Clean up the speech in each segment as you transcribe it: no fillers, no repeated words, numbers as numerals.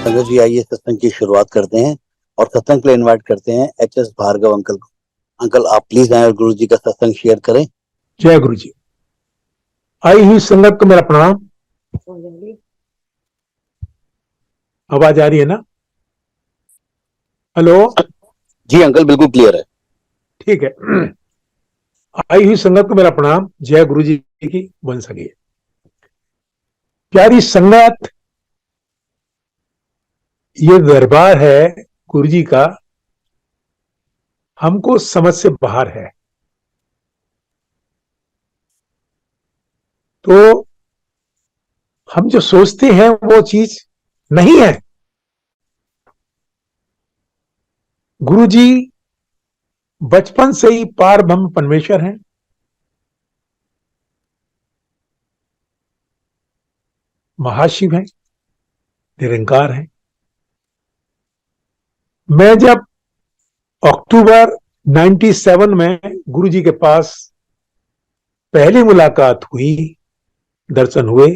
संगत जी, आइए सत्संग की शुरुआत करते हैं और सत्संग के लिए इनवाइट करते हैं एच.एस. भार्गव अंकल को। अंकल, आप प्लीज आए और गुरु जी का सत्संग शेयर करें। जय गुरु जी। आई हुई संगत को मेरा प्रणाम। आवाज आ रही है ना? हेलो? जी अंकल, बिल्कुल क्लियर है। ठीक है। आई हुई संगत को मेरा प्रणाम। जय गुरु जी की बन सके। प्यारी संगत, ये दरबार है गुरु जी का, हमको समझ से बाहर है। तो हम जो सोचते हैं वो चीज नहीं है। गुरु जी बचपन से ही पार ब्रह्म परमेश्वर हैं। महाशिव हैं, निरंकार हैं। मैं जब अक्टूबर 97 में गुरु जी के पास पहली मुलाकात हुई, दर्शन हुए,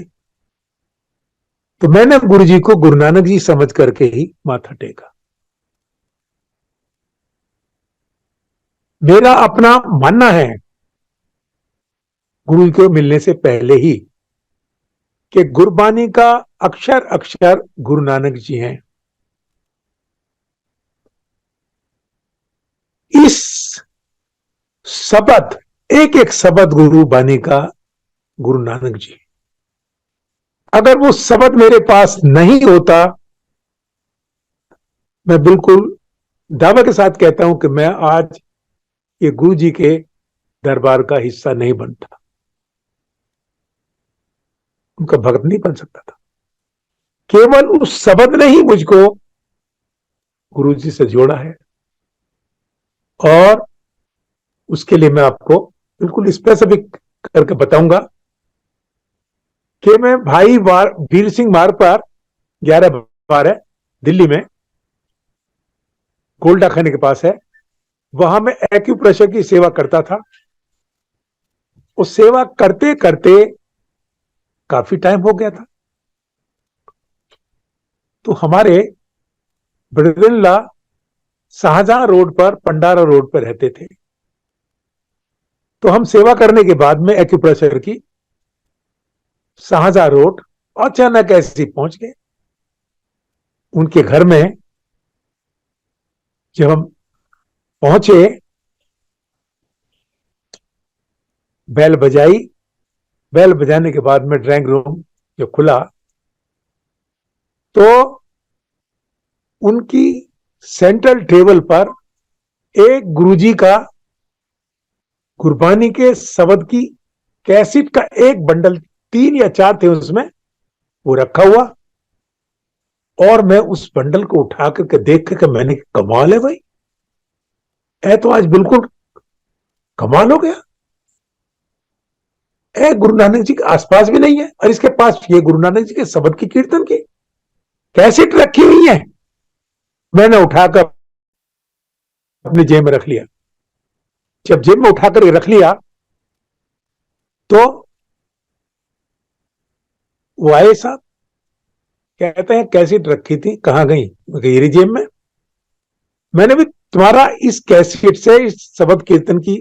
तो मैंने गुरु जी को गुरु नानक जी समझ करके ही माथा टेका। मेरा अपना मानना है गुरु को मिलने से पहले ही कि गुरबानी का अक्षर अक्षर गुरु नानक जी हैं। इस शब्द, एक एक शब्द गुरु बानी का गुरु नानक जी। अगर वो शब्द मेरे पास नहीं होता, मैं बिल्कुल दावे के साथ कहता हूं कि मैं आज ये गुरु जी के दरबार का हिस्सा नहीं बनता, उनका भक्त नहीं बन सकता था। केवल उस शब्द ने ही मुझको गुरु जी से जोड़ा है, और उसके लिए मैं आपको बिल्कुल स्पेसिफिक करके बताऊंगा कि मैं भाई वीर सिंह मार्ग पर 11/12 दिल्ली में गोल्डा खाने के पास है, वहां मैं एक्यूप्रेशर की सेवा करता था। उस सेवा करते करते काफी टाइम हो गया था। तो हमारे ब्रदर-इन-लॉ शाहजहां रोड पर, पंडारा रोड पर रहते थे। तो हम सेवा करने के बाद में एक्यूप्रेशर की शाहजहां रोड अचानक ऐसे पहुंच गए उनके घर में। जब हम पहुंचे, बेल बजाई। बेल बजाने के बाद में ड्राइंग रूम जो खुला, तो उनकी सेंट्रल टेबल पर एक गुरुजी का गुरबानी के शब्द की कैसेट का एक बंडल, 3 या 4 थे उसमें, वो रखा हुआ। और मैं उस बंडल को उठा करके देख करके मैंने, कमाल है भाई, ऐ तो आज बिल्कुल कमाल हो गया। ऐ गुरु नानक जी के आसपास भी नहीं है, और इसके पास ये गुरु नानक जी के शब्द की कीर्तन की कैसेट रखी हुई है। मैंने उठाकर अपनी जेब में रख लिया। जब जेब में उठाकर रख लिया, तो वो आए साहब, कहते हैं कैसेट रखी थी, कहां गई? मेरी जेब में। मैंने भी, तुम्हारा इस कैसेट से, इस शब्द कीर्तन की,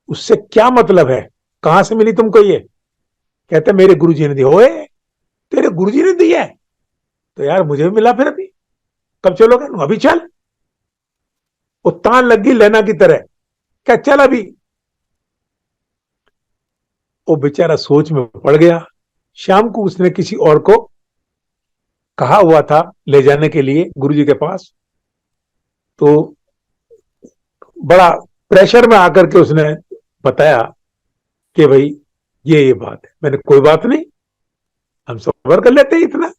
उससे क्या मतलब है? कहां से मिली तुमको ये? कहते मेरे गुरुजी ने दी। होए, तेरे गुरुजी ने दी है? तो यार मुझे भी मिला फिर। अभी कब चलोगे? अभी चल। वो तान लग गई लेना की तरह। क्या चल अभी? वो बेचारा सोच में पड़ गया। शाम को उसने किसी और को कहा हुआ था ले जाने के लिए गुरुजी के पास। तो बड़ा प्रेशर में आकर के उसने बताया कि भाई ये बात है। मैंने, कोई बात नहीं, हम सबर कर लेते हैं इतना,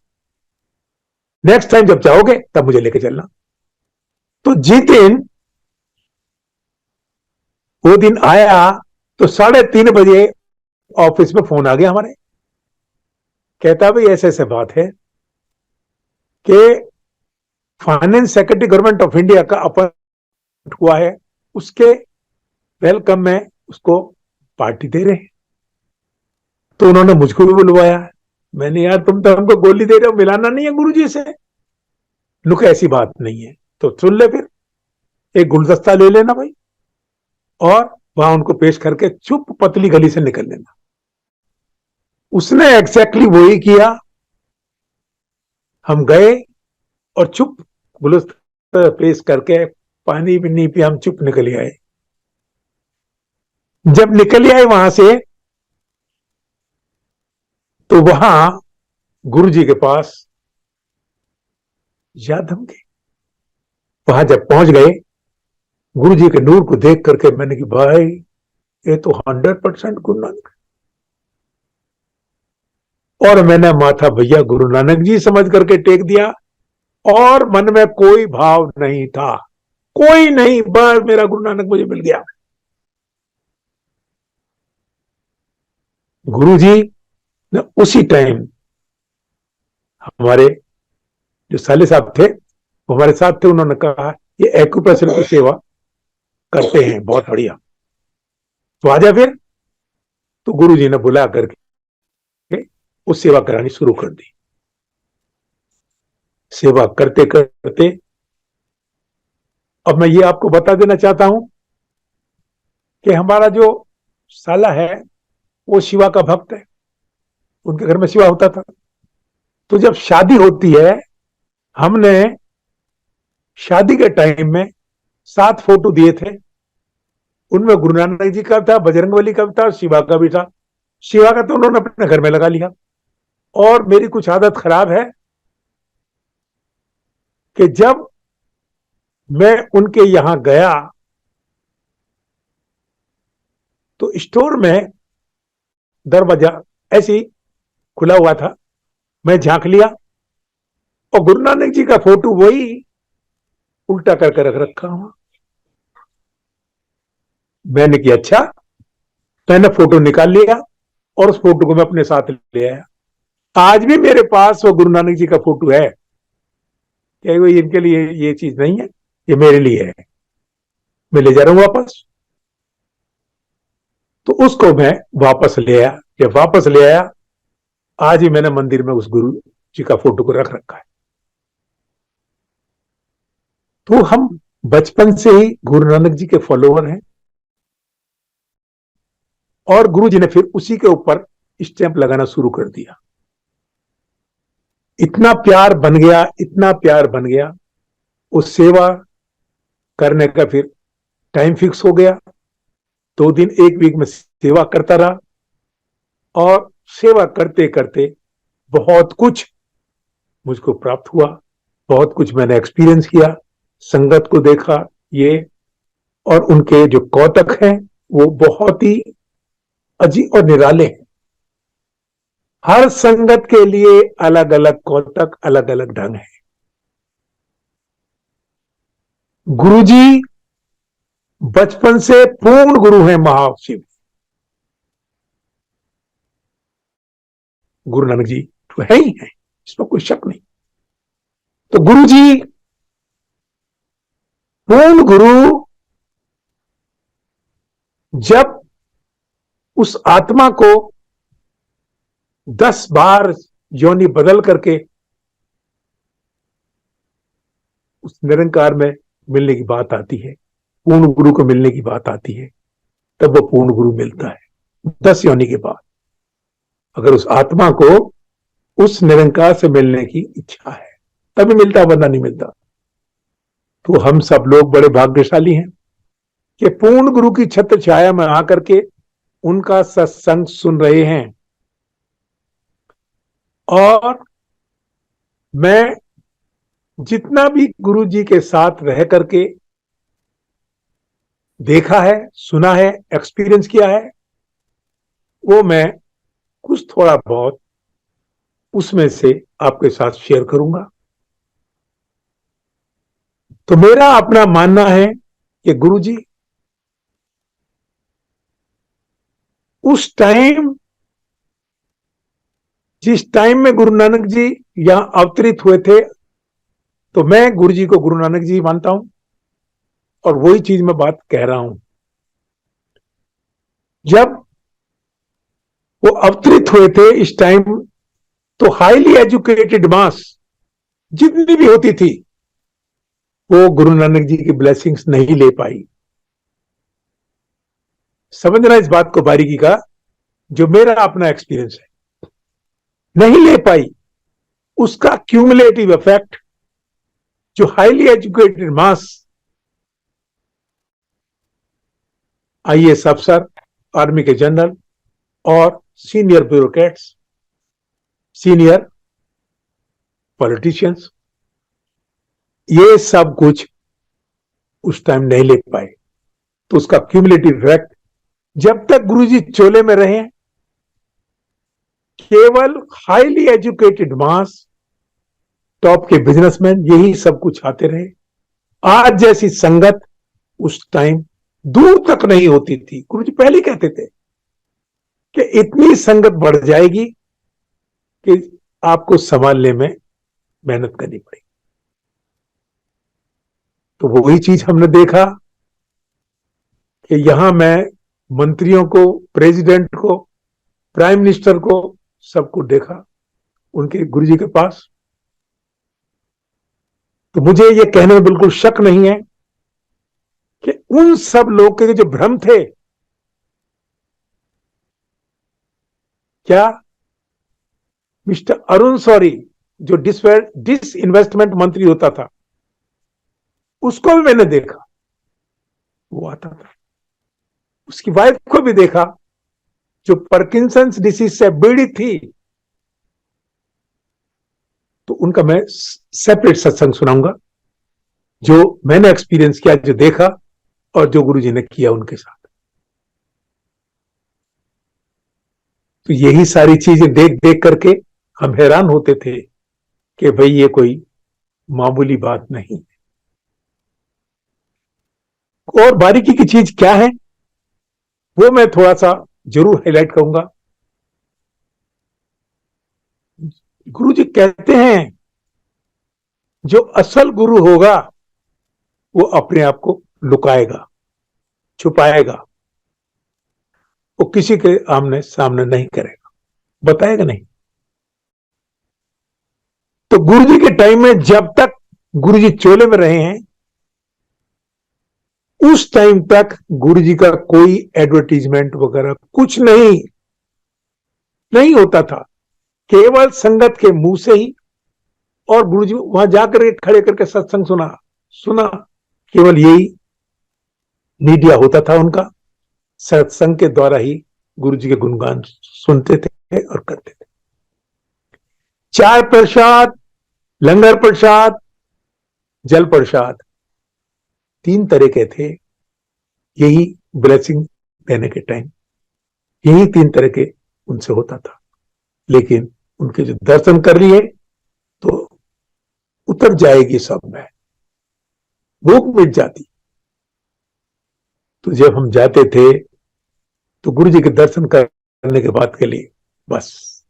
नेक्स्ट टाइम जब जाओगे तब मुझे लेके चलना। तो जिस दिन वो दिन आया, तो 3:30 बजे ऑफिस में फोन आ गया हमारे। कहता भाई ऐसे ऐसे बात है कि finance secretary government of India का अपॉइंट हुआ है, उसके वेलकम में उसको पार्टी दे रहे हैं। तो उन्होंने मुझको भी बुलवाया। मैंने, यार तुम तो हमको गोली दे रहे हो, मिलाना नहीं है गुरुजी से। नुक ऐसी बात नहीं है तो सुन ले, फिर एक गुलदस्ता ले लेना भाई, और वहां उनको पेश करके चुप पतली गली से निकल लेना। उसने एग्जैक्टली वही किया। हम गए और चुप गुलदस्ता पेश करके पानी भी नहीं पिया, हम चुप निकल आए। जब निकल आए वहां से, तो वहां गुरु जी के पास याद हम गए। वहां जब पहुंच गए, गुरु जी के नूर को देख करके मैंने कि भाई ये तो 100% गुरु नानक। और मैंने माथा भैया गुरु नानक जी समझ करके टेक दिया, और मन में कोई भाव नहीं था, कोई नहीं, बस मेरा गुरु नानक मुझे मिल गया। गुरु जी ने उसी टाइम, हमारे जो साले साहब थे वो हमारे साथ थे, उन्होंने कहा ये एक्यूप्रेशर की सेवा करते हैं, बहुत बढ़िया, तो आजा फिर। तो गुरु जी ने बुला करके उस सेवा करानी शुरू कर दी। सेवा करते करते, अब मैं ये आपको बता देना चाहता हूं कि हमारा जो साला है वो शिवा का भक्त है, उनके घर में शिवा होता था। तो जब शादी होती है, हमने शादी के टाइम में 7 फोटो दिए थे, उनमें गुरु नानक जी का था, बजरंगबली का था, शिवा का भी था। शिवा का तो उन्होंने अपने घर में लगा लिया। और मेरी कुछ आदत खराब है कि जब मैं उनके यहां गया तो स्टोर में दरवाजा ऐसे ही खुला हुआ था, मैं झांक लिया और गुरु नानक जी का फोटो वही उल्टा करके रख रखा हुआ। मैंने किया अच्छा, मैंने फोटो निकाल लिया और उस फोटो को मैं अपने साथ ले आया। आज भी मेरे पास वो गुरु नानक जी का फोटो है। क्या वो इनके लिए ये चीज नहीं है, ये मेरे लिए है, मैं ले जा रहा हूं वापस। तो उसको मैं वापस ले आया। जब वापस ले आया, आज ही मैंने मंदिर में उस गुरु जी का फोटो को रख रखा है। तो हम बचपन से ही गुरु नानक जी के फॉलोअर हैं, और गुरु जी ने फिर उसी के ऊपर स्टैंप लगाना शुरू कर दिया। इतना प्यार बन गया, इतना प्यार बन गया। उस सेवा करने का फिर टाइम फिक्स हो गया। 2 दिन 1 वीक में सेवा करता रहा, और सेवा करते करते बहुत कुछ मुझको प्राप्त हुआ, बहुत कुछ मैंने एक्सपीरियंस किया, संगत को देखा ये, और उनके जो कौतक हैं वो बहुत ही अजीब और निराले हैं। हर संगत के लिए अलग अलग कौतक, अलग अलग ढंग है। गुरुजी बचपन से पूर्ण गुरु हैं महाशिव गुरु नानक जी, तो है ही है, इसमें कोई शक नहीं। तो गुरु जी पूर्ण गुरु जब उस आत्मा को 10 बार योनि बदल करके उस निरंकार में मिलने की बात आती है, पूर्ण गुरु को मिलने की बात आती है, तब वो पूर्ण गुरु मिलता है 10 योनि के बाद। अगर उस आत्मा को उस निरंकार से मिलने की इच्छा है तभी मिलता, वरना नहीं मिलता। तो हम सब लोग बड़े भाग्यशाली हैं कि पूर्ण गुरु की छत्र छाया में आकर के उनका सत्संग सुन रहे हैं। और मैं जितना भी गुरु जी के साथ रह करके देखा है, सुना है, एक्सपीरियंस किया है, वो मैं कुछ थोड़ा बहुत उसमें से आपके साथ शेयर करूंगा। तो मेरा अपना मानना है कि गुरु जी उस टाइम, जिस टाइम में गुरु नानक जी यहां अवतरित हुए थे, तो मैं गुरु जी को गुरु नानक जी मानता हूं, और वही चीज मैं बात कह रहा हूं। जब वो अवतरित हुए थे इस टाइम, तो हाईली एजुकेटेड मास जितनी भी होती थी वो गुरु नानक जी की ब्लेसिंग्स नहीं ले पाई। समझना इस बात को बारीकी का, जो मेरा अपना एक्सपीरियंस है, नहीं ले पाई। उसका क्यूमुलेटिव इफेक्ट जो हाईली एजुकेटेड मास, आईएएस अफसर, आर्मी के जनरल और सीनियर ब्यूरोक्रेट्स, सीनियर पॉलिटिशियंस, ये सब कुछ उस टाइम नहीं ले पाए। तो उसका क्यूमुलेटिव इफेक्ट, जब तक गुरुजी चोले में रहे, केवल हाईली एजुकेटेड मास, टॉप के बिजनेसमैन, यही सब कुछ आते रहे। आज जैसी संगत उस टाइम दूर तक नहीं होती थी। गुरुजी पहले कहते थे कि इतनी संगत बढ़ जाएगी कि आपको संभालने में मेहनत करनी पड़ेगी। तो वही चीज हमने देखा कि यहां मैं मंत्रियों को, प्रेसिडेंट को, प्राइम मिनिस्टर को, सबको देखा उनके गुरुजी के पास। तो मुझे ये कहने में बिल्कुल शक नहीं है कि उन सब लोग के जो भ्रम थे, क्या मिस्टर अरुण शौरी जो डिसइन्वेस्टमेंट मंत्री होता था, उसको भी मैंने देखा, वो आता था। उसकी वाइफ को भी देखा जो पार्किंसंस डिसीज से पीड़ित थी। तो उनका मैं सेपरेट सत्संग सुनाऊंगा, जो मैंने एक्सपीरियंस किया, जो देखा और जो गुरुजी ने किया उनके साथ। तो यही सारी चीजें देख देख करके हम हैरान होते थे कि भाई ये कोई मामूली बात नहीं। और बारीकी की चीज क्या है वो मैं थोड़ा सा जरूर हाईलाइट करूंगा। गुरुजी कहते हैं जो असल गुरु होगा वो अपने आप को लुकाएगा, छुपाएगा, वो किसी के आमने सामने नहीं करेगा, बताएगा नहीं। तो गुरुजी के टाइम में जब तक गुरुजी चोले में रहे हैं, उस टाइम तक गुरुजी का कोई एडवर्टीजमेंट वगैरह कुछ नहीं होता था। केवल संगत के मुंह से ही, और गुरुजी वहां जाकर खड़े करके सत्संग सुना, केवल यही मीडिया होता था उनका। सत्संग के द्वारा ही गुरुजी के गुणगान सुनते थे और करते थे। चाय प्रसाद, लंगर प्रसाद, जल प्रसाद, 3 तरह के थे। यही ब्लेसिंग देने के टाइम यही 3 तरह के उनसे होता था। लेकिन उनके जो दर्शन कर लिए तो उतर जाएगी सब में, भूख मिट जाती। तो जब हम जाते थे तो गुरुजी के दर्शन करने के बाद के लिए बस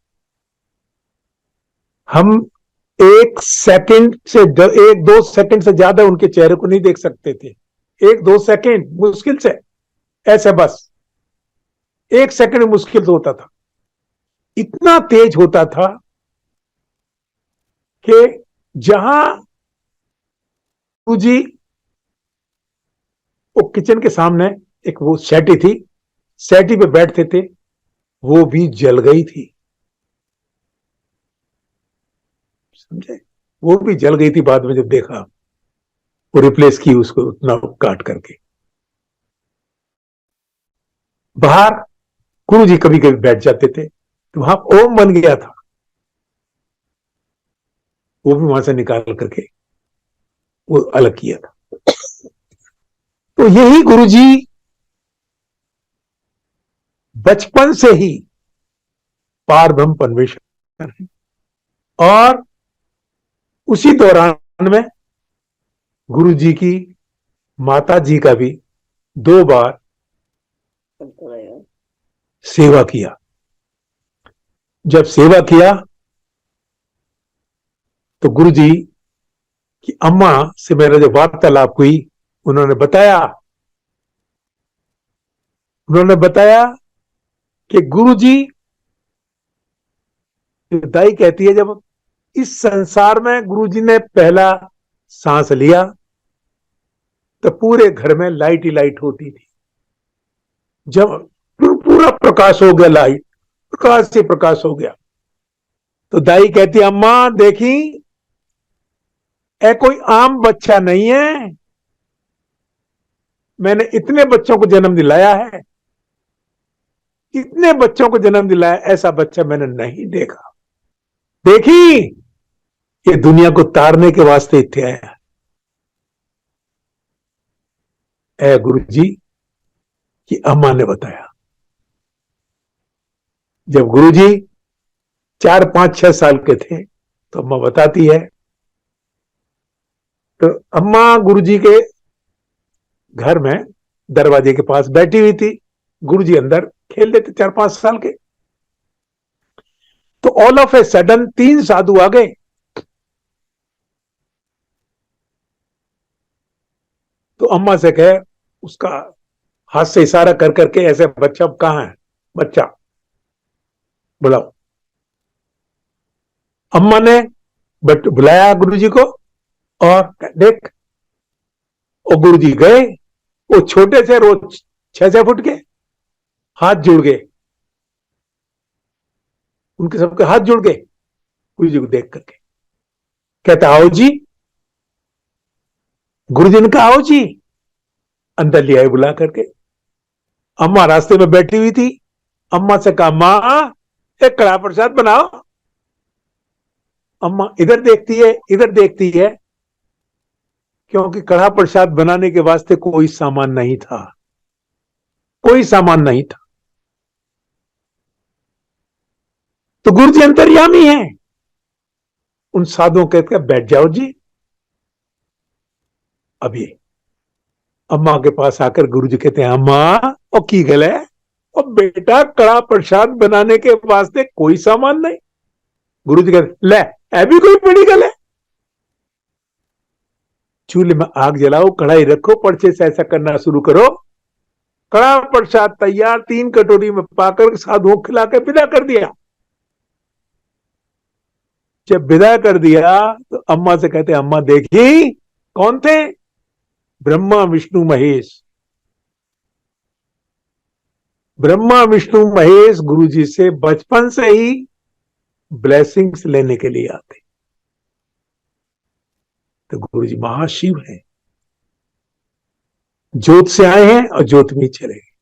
हम 1 सेकंड से 1-2 सेकंड से ज्यादा उनके चेहरे को नहीं देख सकते थे। 1-2 सेकंड मुश्किल से, ऐसे बस 1 सेकंड मुश्किल से होता था। इतना तेज होता था कि जहां गुरुजी वो किचन के सामने एक वो सैटी थी, सैटी पे बैठते थे, वो भी जल गई थी। समझे? वो भी जल गई थी। बाद में जब देखा, वो रिप्लेस की उसको उतना काट करके। बाहर गुरुजी कभी कभी बैठ जाते थे तो वहां ओम बन गया था, वो भी वहां से निकाल करके वो अलग किया था। तो यही गुरुजी बचपन से ही पार ब्रह्म परमेश्वर है। और उसी दौरान में गुरुजी की माता जी का भी 2 बार सेवा किया। जब सेवा किया तो गुरुजी की अम्मा से मेरा जब वार्तालाप हुई, उन्होंने बताया कि गुरुजी, दाई कहती है, जब इस संसार में गुरुजी ने पहला सांस लिया तो पूरे घर में लाइट ही लाइट होती थी। जब पूरा प्रकाश हो गया, लाइट प्रकाश से प्रकाश हो गया, तो दाई कहती, अम्मा देखी, कोई आम बच्चा नहीं है, मैंने इतने बच्चों को जन्म दिलाया है, इतने बच्चों को जन्म दिलाया, ऐसा बच्चा मैंने नहीं देखा। देखी, ये दुनिया को तारने के वास्ते इतने आया। ऐ गुरु जी की अम्मा ने बताया। जब गुरु जी 4, 5, 6 साल के थे तो अम्मा बताती है, तो अम्मा गुरु जी के घर में दरवाजे के पास बैठी हुई थी, गुरु जी अंदर खेल रहे थे 4, 5 साल के। तो ऑल ऑफ ए सडन 3 साधु आ गए। तो अम्मा से कहे, उसका हाथ से इशारा कर करके ऐसे, बच्चा कहां है, बच्चा बुलाओ। अम्मा ने बुलाया गुरु जी को, और देख, और गुरु जी गए। वो छोटे से रोज 6-6 फुट के, हाथ जुड़ गए, उनके सबके हाथ जुड़ गए गुरु जी को देख करके। कहता, आओ जी। गुरु जी ने कहा, आओ जी। अंदर ले आए बुला करके। अम्मा रास्ते में बैठी हुई थी। अम्मा से कहा, मां एक कड़ा प्रसाद बनाओ। अम्मा इधर देखती है, इधर देखती है, क्योंकि कड़ा प्रसाद बनाने के वास्ते कोई सामान नहीं था, कोई सामान नहीं था। तो गुरु जी अंतर्यामी है। उन साधुओं कहते हैं, बैठ जाओ जी। अभी अम्मा के पास आकर गुरु जी कहते हैं, अम्मा और की गल है, और बेटा कड़ा प्रसाद बनाने के वास्ते कोई सामान नहीं। गुरु जी कहते, ले अभी कोई बड़ी गल है, चूल्हे में आग जलाओ, कढ़ाई रखो, पर्चे से ऐसा करना शुरू करो। कड़ा प्रसाद तैयार, 3 कटोरी में पाकर साधुओं खिला के विदा कर दिया। जब विदा कर दिया तो अम्मा से कहते, अम्मा देखी कौन थे, ब्रह्मा विष्णु महेश। ब्रह्मा विष्णु महेश गुरु जी से बचपन से ही ब्लेसिंग्स लेने के लिए आते। तो गुरु जी महाशिव हैं, ज्योत से आए हैं और ज्योत में चले गए।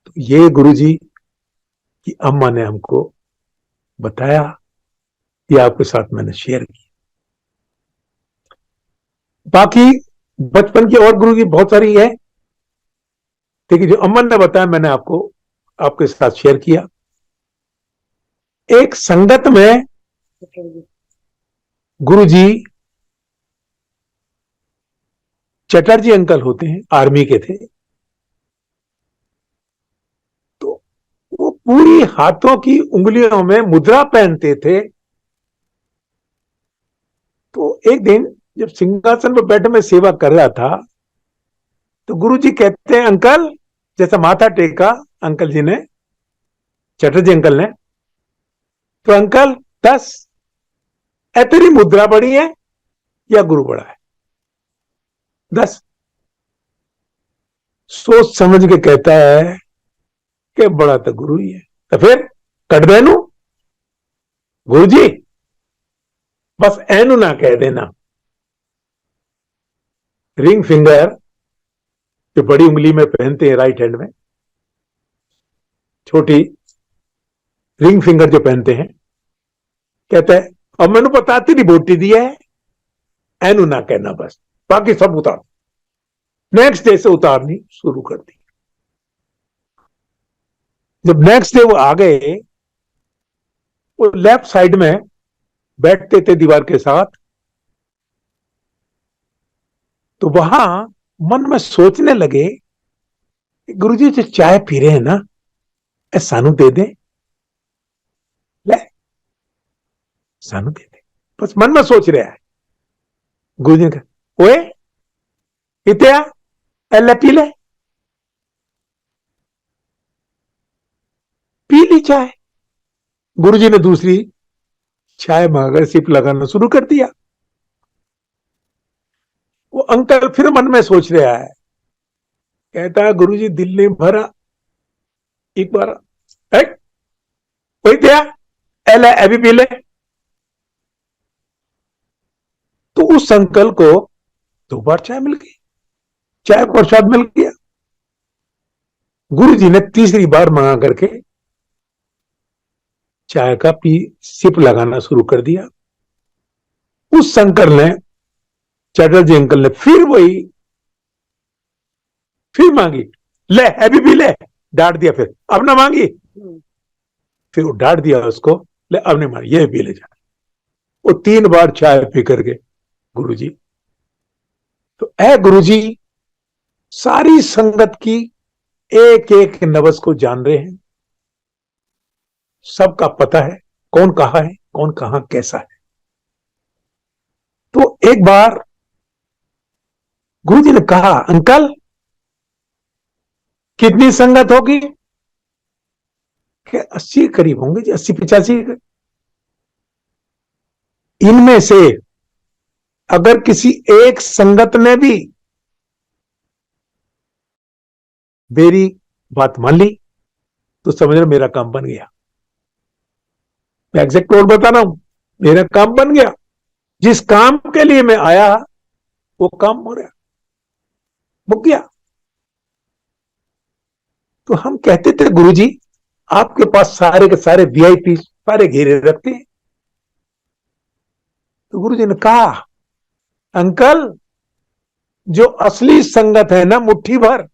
तो ये गुरु जी की अम्मा ने हमको बताया, ये आपके साथ मैंने शेयर किया। बाकी बचपन की और गुरु जी बहुत सारी है, लेकिन जो अम्मा ने बताया मैंने आपको आपके साथ शेयर किया। एक संगत में गुरु जी चटर्जी अंकल होते हैं, आर्मी के थे। तो वो पूरी हाथों की उंगलियों में मुद्रा पहनते थे। तो एक दिन जब सिंहासन पर बैठे मैं सेवा कर रहा था, तो गुरु जी कहते हैं, अंकल, जैसा माथा टेका अंकल जी ने, चटर्जी अंकल ने, तो अंकल 10, तेरी मुद्रा बड़ी है या गुरु बड़ा है? 10। सोच समझ के कहता है कि बड़ा तो गुरु ही है। तो फिर कट देनू गुरु जी, बस एनू ना कह देना। रिंग फिंगर जो बड़ी उंगली में पहनते हैं राइट हैंड में, छोटी रिंग फिंगर जो पहनते हैं, कहते हैं, अब मैंने पता तेरी बोटी दी है, एनू ना कहना, बस बाकी सब उतार। नेक्स्ट डे से उतारनी शुरू कर दी। जब नेक्स्ट डे वो आ गए, वो लेफ्ट साइड में बैठते थे दीवार के साथ। तो वहां मन में सोचने लगे, गुरुजी जो चाय पी रहे हैं ना, सानू दे दे, ले सानू दे दे, बस मन में सोच रहा है। गुरुजी ने कहा, ओए इत्या एले पी ले, पी ली चाय। गुरुजी ने दूसरी चाय मंगाकर सिप लगाना शुरू कर दिया। अंकल फिर मन में सोच रहा है, कहता है गुरुजी दिल नहीं भरा, एक बार वही दिया, एल अभी पी ले। तो उस अंकल को 2 बार चाय मिल गई, चाय का प्रसाद मिल गया। गुरुजी ने तीसरी बार मंगा करके चाय का सिप लगाना शुरू कर दिया। उस अंकल ने, चटर्जी अंकल ने फिर मांगी, ले अभी भी ले, डांट दिया, फिर अब ना मांगी, फिर वो डांट दिया उसको, ले अब नहीं मांगी, ये भी ले जा। वो 3 बार चाय पी करके गुरुजी, तो ऐ गुरुजी सारी संगत की एक एक नवस को जान रहे हैं, सबका पता है कौन कहा है, कौन कहां कैसा है। तो एक बार गुरुजी ने कहा, अंकल कितनी संगत होगी? 80 करीब होंगे जी, 80-85। इनमें से अगर किसी एक संगत ने भी मेरी बात मान ली तो समझ लो मेरा काम बन गया। मैं एग्जैक्ट वर्ड बता रहा हूं, मेरा काम बन गया। जिस काम के लिए मैं आया वो काम हो रहा, मुक गया। तो हम कहते थे गुरुजी आपके पास सारे के सारे वीआईपी सारे घेरे रखते हैं। तो गुरुजी ने कहा, अंकल जो असली संगत है ना मुट्ठी भर,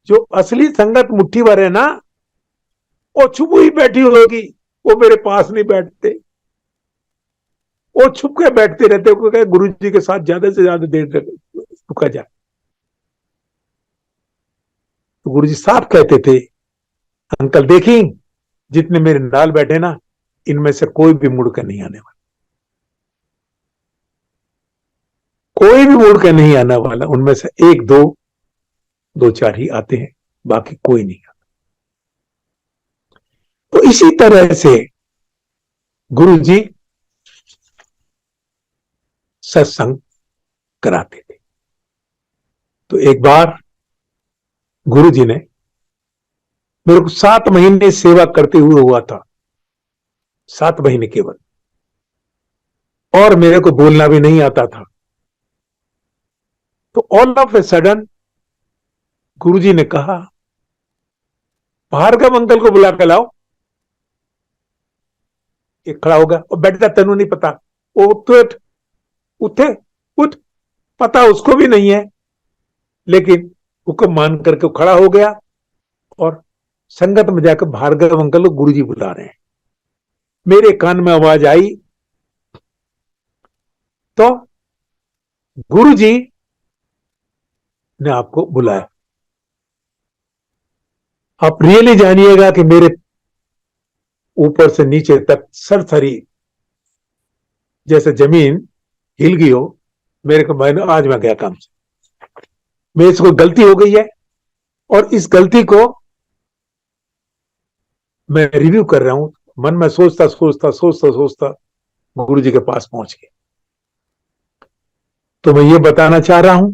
जो असली संगत मुट्ठी भर है ना, वो छुप ही बैठी होगी, वो मेरे पास नहीं बैठते, वो छुप के बैठते रहते, क्योंकि गुरु जी के साथ ज्यादा से ज्यादा देर रुका जाए। तो गुरु जी साफ कहते थे, अंकल देखी जितने मेरे नाल बैठे ना, इनमें से कोई भी मुड़ कर नहीं आने वाला, कोई भी मुड़ कर नहीं आने वाला। उनमें से 1-2-4 ही आते हैं, बाकी कोई नहीं आता। तो इसी तरह से गुरु जी सत्संग कराते थे। तो एक बार गुरु जी ने मेरे को 7 महीने सेवा करते हुए हुआ था, 7 महीने केवल, और मेरे को बोलना भी नहीं आता था। तो ऑल ऑफ ए सडन गुरुजी ने कहा, भार्गव अंकल को बुला कर लाओ। एक खड़ा होगा और बैठता, तेनू नहीं पता, वो उठे उठ, पता उसको भी नहीं है, लेकिन हुक्म मान करके खड़ा हो गया और संगत में जाकर भार्गव अंकल को गुरुजी बुला रहे हैं। मेरे कान में आवाज आई तो गुरुजी ने आपको बुलाया। आप रियली जानिएगा कि मेरे ऊपर से नीचे तक सरसरी जैसे जमीन हिल गई हो। मेरे को मैंने आज मैं गया काम से, मेरे से कोई गलती हो गई है और इस गलती को मैं रिव्यू कर रहा हूं। मन में सोचता सोचता सोचता सोचता गुरु जी के पास पहुंच गया। तो मैं ये बताना चाह रहा हूं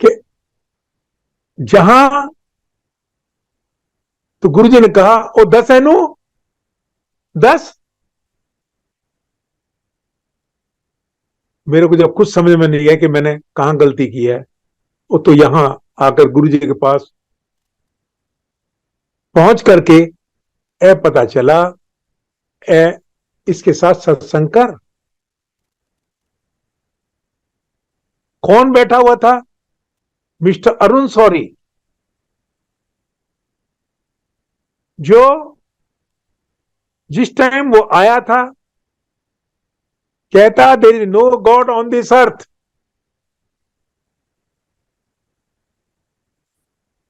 कि जहां तो गुरु जी ने कहा, ओ 10 है नो 10। मेरे को जब कुछ समझ में नहीं आया कि मैंने कहां गलती की है, वो तो यहां आकर गुरु जी के पास पहुंच करके पता चला इसके साथ सत्संग कर। कौन बैठा हुआ था? मिस्टर अरुण सॉरी, जो जिस टाइम वो आया था कहता, there is no God on this earth,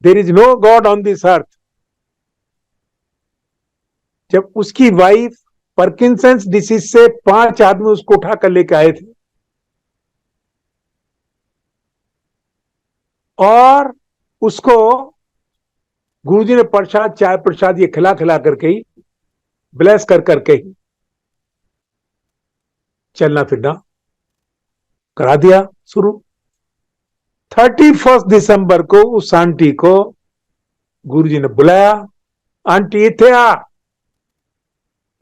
there is no God on this earth. जब उसकी वाइफ पार्किंसंस डिसीज से 5 आदमी उसको उठा कर लेकर आए थे और उसको गुरुजी ने प्रसाद, चाय प्रसाद ये खिला खिला करके ही, ब्लेस कर करके ही चलना फिरना करा दिया शुरू। 31 दिसंबर को उस आंटी को गुरुजी ने बुलाया, आंटी इथे आ,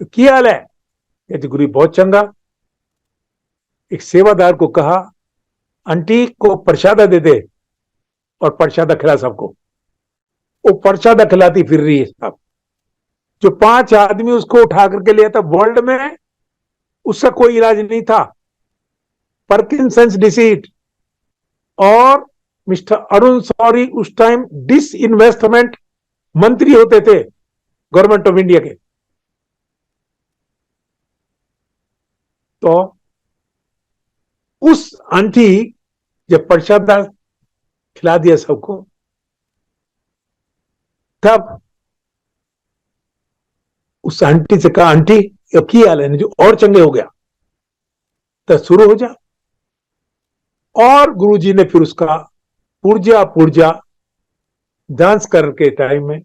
की हाल है? कहती गुरु बहुत चंगा। एक सेवादार को कहा, आंटी को प्रसादा दे दे और प्रसादा खिला सबको। वो प्रसादा खिलाती फिर रही है साहब। जो 5 आदमी उसको उठा करके लिया था, वर्ल्ड में उसका कोई इलाज नहीं था। पार्किंसंस डिसीज और मिस्टर अरुण शौरी उस टाइम डिसइन्वेस्टमेंट मंत्री होते थे गवर्नमेंट ऑफ इंडिया के। तो उस आंटी जब प्रसाद खिला दिया सबको, तब उस आंटी से कहा, आंटी अब की हाल है? जो और चंगे हो गया तो शुरू हो जा। और गुरुजी ने फिर उसका पुर्जा पुर्जा डांस करके टाइम में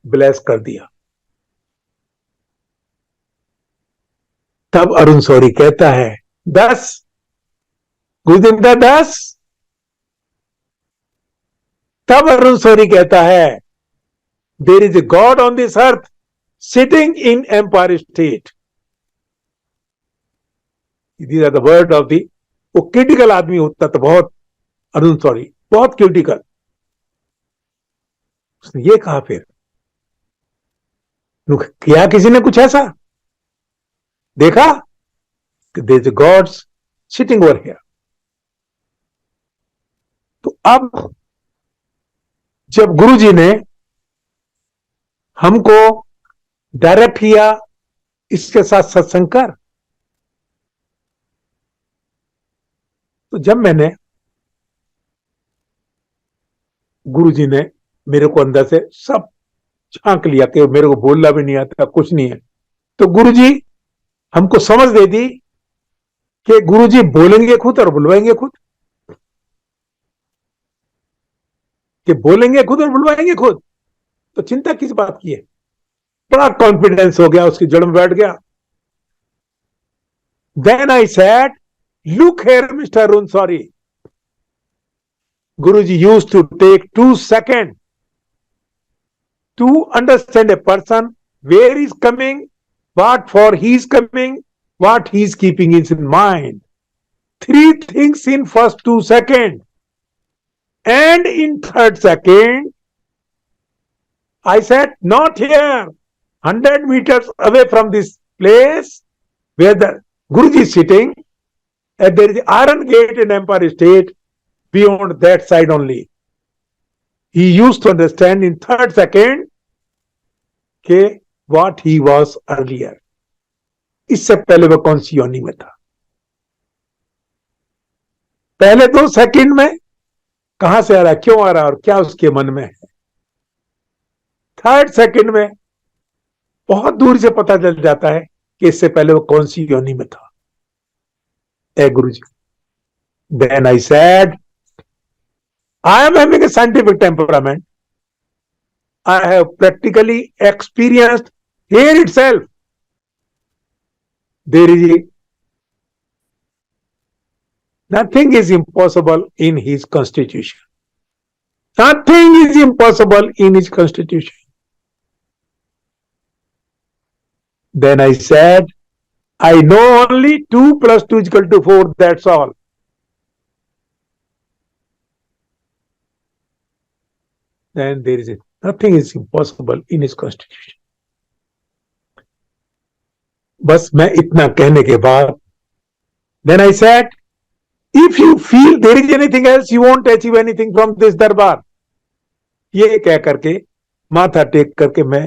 ब्लेस कर दिया। तब अरुण शौरी कहता है 10 गुरुदिंदा 10। तब अरुण शौरी कहता है there is a God on this earth sitting in Empire State. These are the word of the. वो क्रिटिकल आदमी होता था बहुत, अरुण शौरी बहुत क्रिटिकल। उसने ये कहा फिर, किया किसी ने कुछ ऐसा देखा? There is a Gods sitting over here. तो अब जब गुरुजी ने हमको डायरेक्ट किया इसके साथ सत्संग कर, तो जब मैंने, गुरुजी ने मेरे को अंदर से सब झांक लिया कि मेरे को बोलना भी नहीं आता, कुछ नहीं है। तो गुरुजी हमको समझ दे दी कि गुरुजी बोलेंगे खुद और बुलवाएंगे खुद, कि बोलेंगे खुद और बुलवाएंगे खुद। तो चिंता किस बात की है? बड़ा कॉन्फिडेंस हो गया, उसकी जड़ में बैठ गया। Then I said, look here mister Arun Shourie, Guruji used to take 2 seconds to understand a person, where he's coming, what for he's coming, what he's keeping in mind. 3 things in first 2 seconds. And in 3rd second, I said, not here, 100 meters away from this place where the Guruji is sitting, and there is the Iron Gate in Empire State. Beyond that side only. He used to understand in 3rd second के what he was earlier. इससे पहले वो कौन सी योनि में था? पहले 2 second में कहां से आ रहा है, क्यों आ रहा है और क्या उसके मन में है। 3rd सेकंड में बहुत दूर से पता चल जाता है कि इससे पहले वो कौन सी योनि में था। ए गुरुजी, then I said, I am having a scientific temperament. I have practically experienced here itself. There is nothing is impossible in his constitution. Nothing is impossible in his constitution. Then I said, I know only 2 + 2 = 4. That's all. Then there is nothing is impossible in his constitution. बस मैं इतना कहने के बाद, then I said, if you feel there is anything else, you won't achieve anything from this दरबार. ये कह करके माथा टेक करके मैं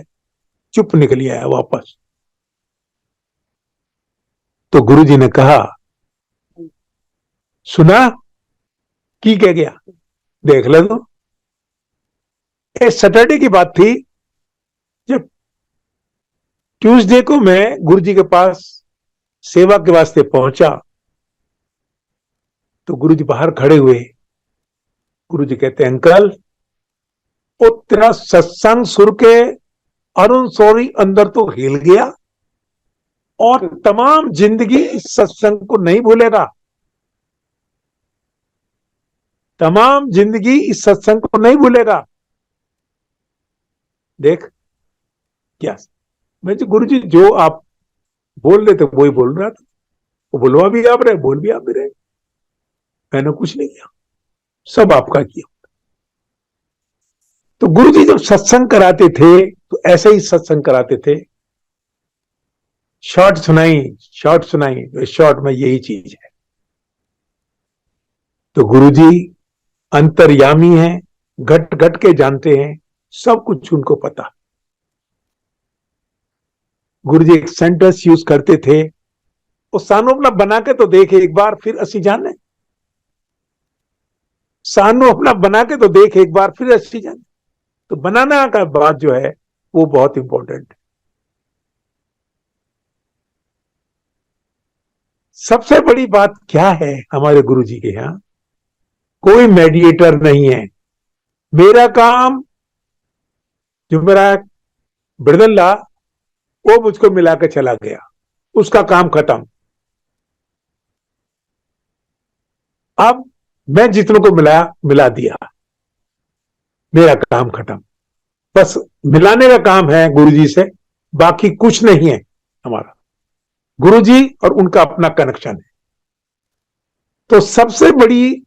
चुप निकल आया वापस। तो गुरुजी ने कहा, सुना की कह गया, देख लो। तो सैटरडे की बात थी, जब ट्यूसडे को मैं गुरुजी के पास सेवा के वास्ते पहुंचा, तो गुरुजी बाहर खड़े हुए। गुरुजी कहते हैं, अंकल वो तेरा सत्संग सुर के अरुण शौरी अंदर तो हिल गया और तमाम जिंदगी इस सत्संग को नहीं भूलेगा। तमाम जिंदगी इस सत्संग को नहीं भूलेगा। देख क्या, मैं जो गुरु जी जो आप बोल रहे थे वही बोल रहा था, वो बुलवा भी आप रहे, बोल भी आप भी रहे, मैंने कुछ नहीं किया, सब आपका किया। तो गुरु जी जब सत्संग कराते थे तो ऐसे ही सत्संग कराते थे, शॉर्ट सुनाई, शॉर्ट सुनाई, शॉर्ट में यही चीज है। तो गुरु जी अंतर्यामी हैं, घट घट के जानते हैं, सब कुछ उनको पता। गुरु जी एक सेंटेंस यूज करते थे, वो सानू अपना बना के तो देखे एक बार फिर असी जाने, सानू अपना बना के तो देख एक बार फिर असी जाने। तो बनाना का बात जो है वो बहुत इंपॉर्टेंट है। सबसे बड़ी बात क्या है हमारे गुरु जी के यहां, कोई मेडिएटर नहीं है। मेरा काम जो मेरा ब्रदल्ला, वो मुझको मिला के चला गया, उसका काम खत्म। अब मैं जितनों को मिला दिया, मेरा काम खत्म। बस मिलाने का काम है गुरुजी से, बाकी कुछ नहीं है हमारा। गुरुजी और उनका अपना कनेक्शन है। तो सबसे बड़ी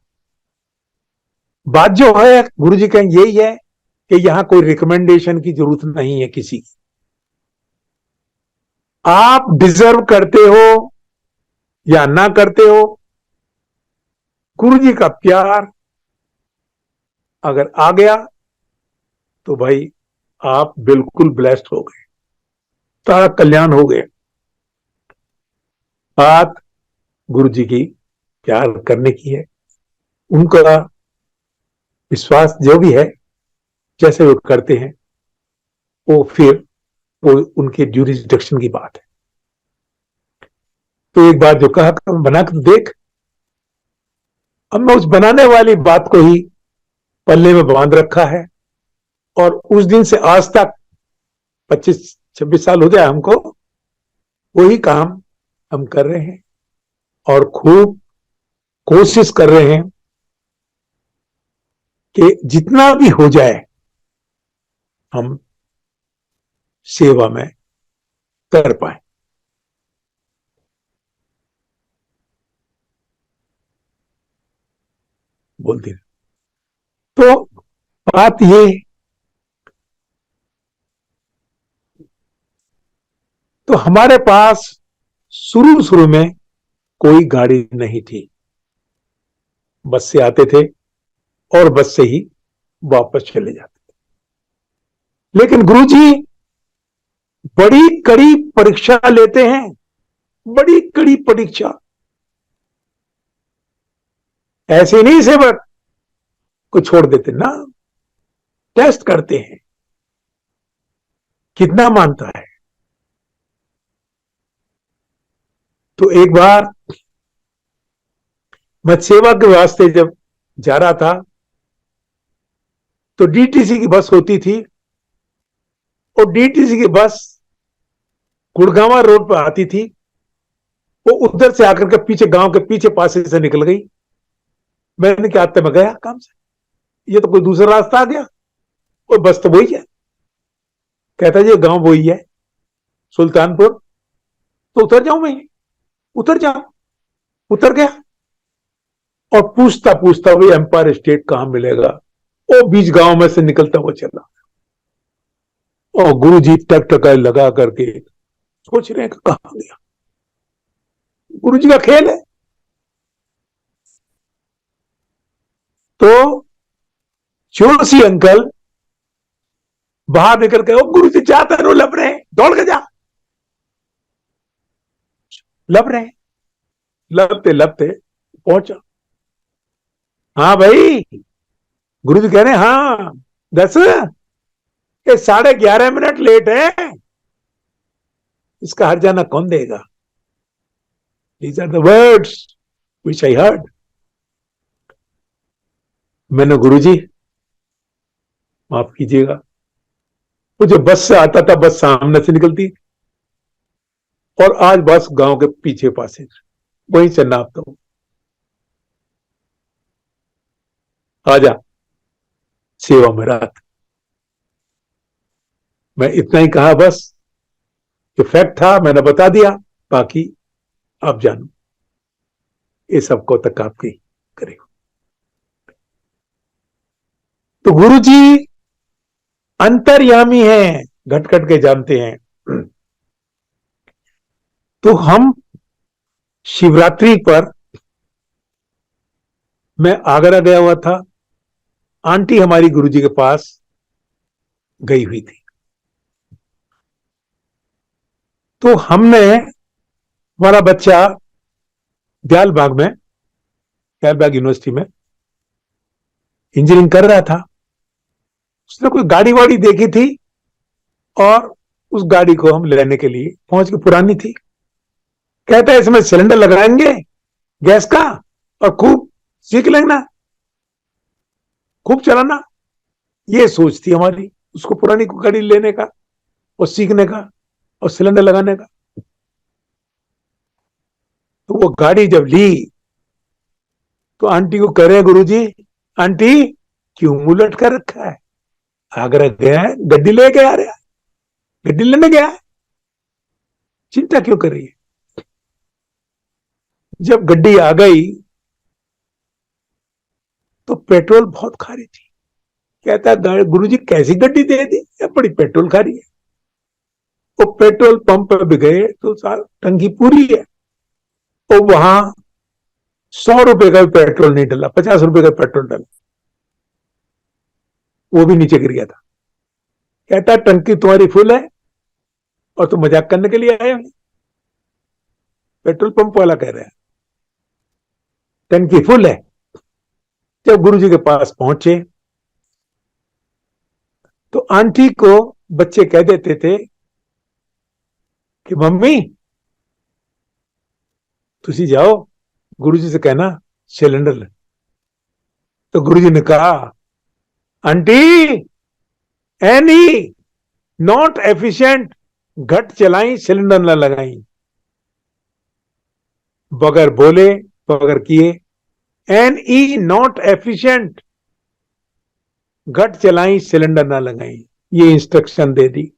बात जो है गुरुजी का यही है कि यहां कोई रिकमेंडेशन की जरूरत नहीं है किसी की। आप डिजर्व करते हो या ना करते हो, गुरुजी का प्यार अगर आ गया तो भाई आप बिल्कुल ब्लेस्ड हो गए, सारा कल्याण हो गया। बात गुरु जी की प्यार करने की है, उनका विश्वास जो भी है, जैसे वो करते हैं वो फिर वो उनके ज्यूरिसडिक्शन की बात है। तो एक बात जो कहा बना कर देख, अब मैं उस बनाने वाली बात को ही पल्ले में बांध रखा है, और उस दिन से आज तक 25-26 साल हो गया हमको, वही काम हम कर रहे हैं और खूब कोशिश कर रहे हैं कि जितना भी हो जाए हम सेवा में कर पाए। बोलते तो बात ये, तो हमारे पास शुरू शुरू में कोई गाड़ी नहीं थी, बस से आते थे और बस से ही वापस चले जाते थे। लेकिन गुरुजी बड़ी कड़ी परीक्षा लेते हैं, बड़ी कड़ी परीक्षा। ऐसे नहीं सेवक को छोड़ देते ना, टेस्ट करते हैं कितना मानता है। तो एक बार मैं सेवा के वास्ते जब जा रहा था तो डीटीसी की बस होती थी, और डीटीसी की बस गुड़गांवा रोड पर आती थी, वो उधर से आकर के पीछे गांव के पीछे पासे से निकल गई। मैंने क्या मैं गया काम से, ये तो कोई दूसरा रास्ता आ गया, और बस तो वही है। कहता ये गांव वही है सुल्तानपुर, तो उतर जाऊं मैं, उतर जाऊं। उतर गया और पूछता पूछता भाई एम्पायर स्टेट कहां मिलेगा, वो बीच गांव में से निकलता हुआ चला। और गुरुजी टक टका लगा करके सोच रहे हैं कि कहां गया। गुरुजी का खेल है। तो जोशी अंकल बाहर निकल के, गुरु जी जाते रहो, लब रहे, दौड़ के जा। लब रहे, लबते लबते पहुंचा। हाँ भाई, गुरु जी कह रहे हैं हाँ 10, ये 11:30 लेट है, इसका हर जाना कौन देगा। These are the words which I heard. मैंने गुरु जी माफ कीजिएगा, वो जो बस से आता था बस सामने से निकलती, और आज बस गांव के पीछे पासे, वहीं से नापता हूं। आजा सेवा में रात। मैं इतना ही कहा बस, जो फैक्ट था मैंने बता दिया, बाकी आप जानो, ये सबको तक आपकी करेगा। तो गुरु जी अंतर्यामी हैं, घट घट के जानते हैं। तो हम शिवरात्रि पर मैं आगरा गया हुआ था, आंटी हमारी गुरुजी के पास गई हुई थी। तो हमने, हमारा बच्चा दयालबाग यूनिवर्सिटी में इंजीनियरिंग कर रहा था। उसने कोई गाड़ी वाड़ी देखी थी और उस गाड़ी को हम लेने के लिए पहुंच के, पुरानी थी। कहता है इसमें सिलेंडर लगाएंगे गैस का और खूब सीख लेना, खूब चलाना। ये सोच थी हमारी, उसको पुरानी गाड़ी लेने का और सीखने का और सिलेंडर लगाने का। तो वो गाड़ी जब ली तो आंटी को कह रहे हैं गुरुजी, आंटी क्यों मुंह लटका रखा है, आगरा गया है, गड्डी लेके आ रहा है, गड्डी लेने गया है, चिंता क्यों कर रही है। जब गड्डी आ गई तो पेट्रोल बहुत खा रही थी। कहता है गुरुजी कैसी गड्डी दे दी, बड़ी पेट्रोल खा रही है। वो पेट्रोल पंप पे भी गए तो टंकी पूरी है, तो वहां 100 रुपए का पेट्रोल नहीं डला, 50 रुपए का पेट्रोल डला, वो भी नीचे गिर गया था। कहता है टंकी तुम्हारी फुल है और तुम मजाक करने के लिए आए हो। पेट्रोल पंप वाला कह रहा है टंकी फुल है। जब गुरुजी के पास पहुंचे तो आंटी को बच्चे कह देते थे कि मम्मी तुसी जाओ गुरुजी से कहना सिलेंडर ले। तो गुरुजी ने कहा आंटी एनी नॉट एफिशिएंट, घट चलाई सिलेंडर न लगाई। बगैर बोले बगैर किए एन ई नॉट एफिशिएंट, घट चलाई सिलेंडर ना लगाई, ये इंस्ट्रक्शन दे दी।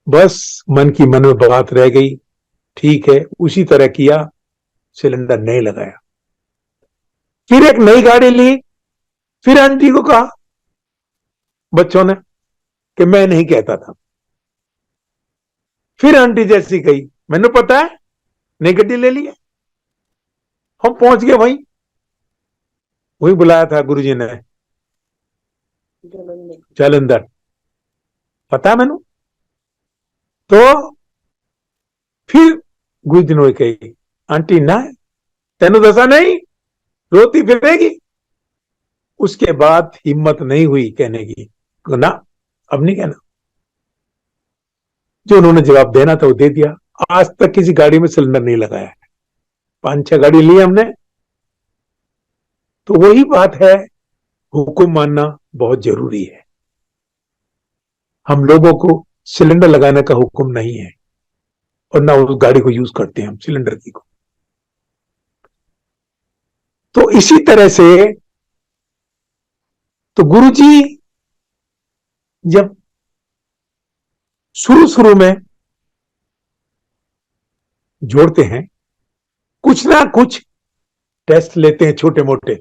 बस मन की मन में बात रह गई, ठीक है उसी तरह किया, सिलेंडर नहीं लगाया। फिर एक नई गाड़ी ली, फिर आंटी को कहा बच्चों ने कि मैं नहीं कहता था। फिर आंटी जैसी गई, मैंने पता है, नई गड्डी ले ली है। हम पहुंच गए वही बुलाया था गुरुजी ने जालंधर, पता है मैंने। तो फिर गुरुजी ने कही आंटी ना तेनू दसा नहीं, रोती फिरेगी। उसके बाद हिम्मत नहीं हुई कहने की, ना अब नहीं कहना। जो उन्होंने जवाब देना था वो दे दिया। आज तक किसी गाड़ी में सिलेंडर नहीं लगाया है, 5-6 गाड़ी ली हमने। तो वही बात है, हुक्म मानना बहुत जरूरी है। हम लोगों को सिलेंडर लगाने का हुक्म नहीं है और ना उस गाड़ी को यूज करते हैं हम सिलेंडर की को। तो इसी तरह से तो गुरुजी जब शुरू में जोड़ते हैं, कुछ ना कुछ टेस्ट लेते हैं छोटे मोटे।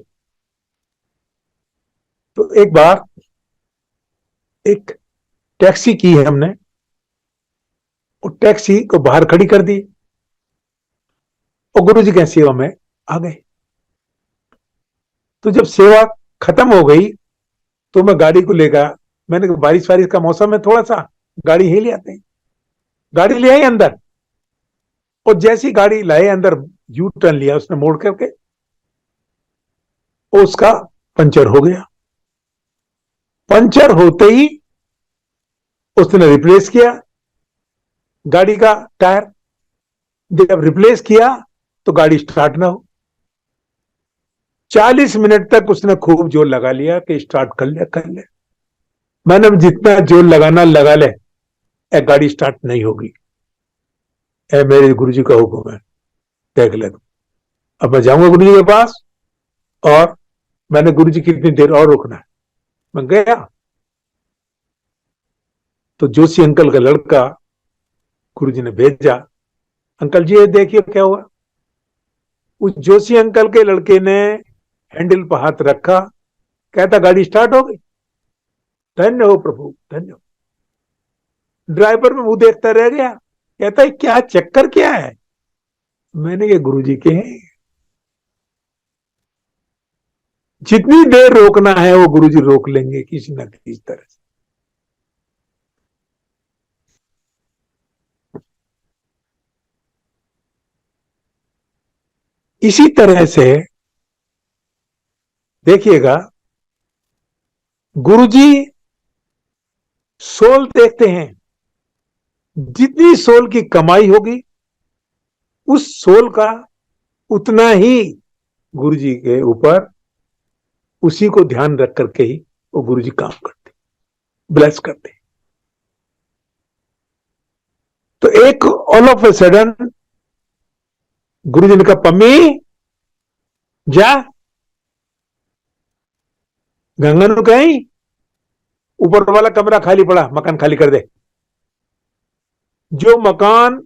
तो एक बार एक टैक्सी की है हमने, और टैक्सी को बाहर खड़ी कर दी और गुरुजी की सेवा में आ गए। तो जब सेवा खत्म हो गई तो मैं गाड़ी को लेकर, मैंने कहा बारिश वारिश का मौसम है, थोड़ा सा गाड़ी ही ले आते हैं। गाड़ी ले आई अंदर, और जैसी गाड़ी लाए अंदर, यू टर्न लिया उसने मोड़ करके, उसका पंचर हो गया। पंचर होते ही उसने रिप्लेस किया गाड़ी का टायर। जब रिप्लेस किया तो गाड़ी स्टार्ट ना हो। 40 मिनट तक उसने खूब जोर लगा लिया कि स्टार्ट कर ले। मैंने जितना जोर लगाना लगा ले, गाड़ी स्टार्ट नहीं होगी। मेरे गुरुजी का हुक्म है, देख ले। अब मैं जाऊंगा गुरु जी के पास, और मैंने गुरु जी कितनी देर और रुकना है। मैं गया तो जोशी अंकल का लड़का गुरु जी ने भेजा, अंकल जी ये देखिए क्या हुआ। उस जोशी अंकल के लड़के ने हैंडल पर हाथ रखा, कहता गाड़ी स्टार्ट हो गई। धन्य हो प्रभु, धन्य हो। ड्राइवर में मुंह देखता रह गया, कहता है क्या चक्कर क्या है। मैंने ये गुरु जी के हैं, जितनी देर रोकना है वो गुरु जी रोक लेंगे किसी न किसी तरह से। इसी तरह से देखिएगा, गुरुजी सोल देखते हैं, जितनी सोल की कमाई होगी उस सोल का उतना ही गुरुजी के ऊपर, उसी को ध्यान रख करके ही वो गुरुजी काम करते, ब्लेस करते। तो एक ऑल ऑफ ए सडन गुरुजी ने कहा पम्मी जा, गंगा कहीं ऊपर वाला कमरा खाली पड़ा, मकान खाली कर दे। जो मकान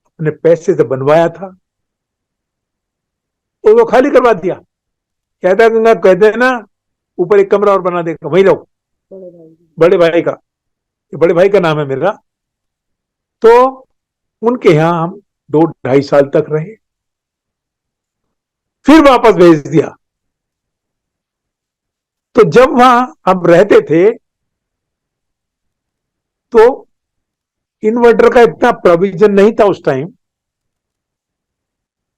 अपने पैसे से बनवाया था वो खाली करवा दिया। कहता गंगा कहते हैं ना ऊपर एक कमरा और बना देगा, वहीं रहो। बड़े भाई का, बड़े भाई का नाम है मेरा। तो उनके यहां हम 2-2.5 साल तक रहे, फिर वापस भेज दिया। तो जब वहां हम रहते थे तो इन्वर्टर का इतना प्रोविजन नहीं था उस टाइम।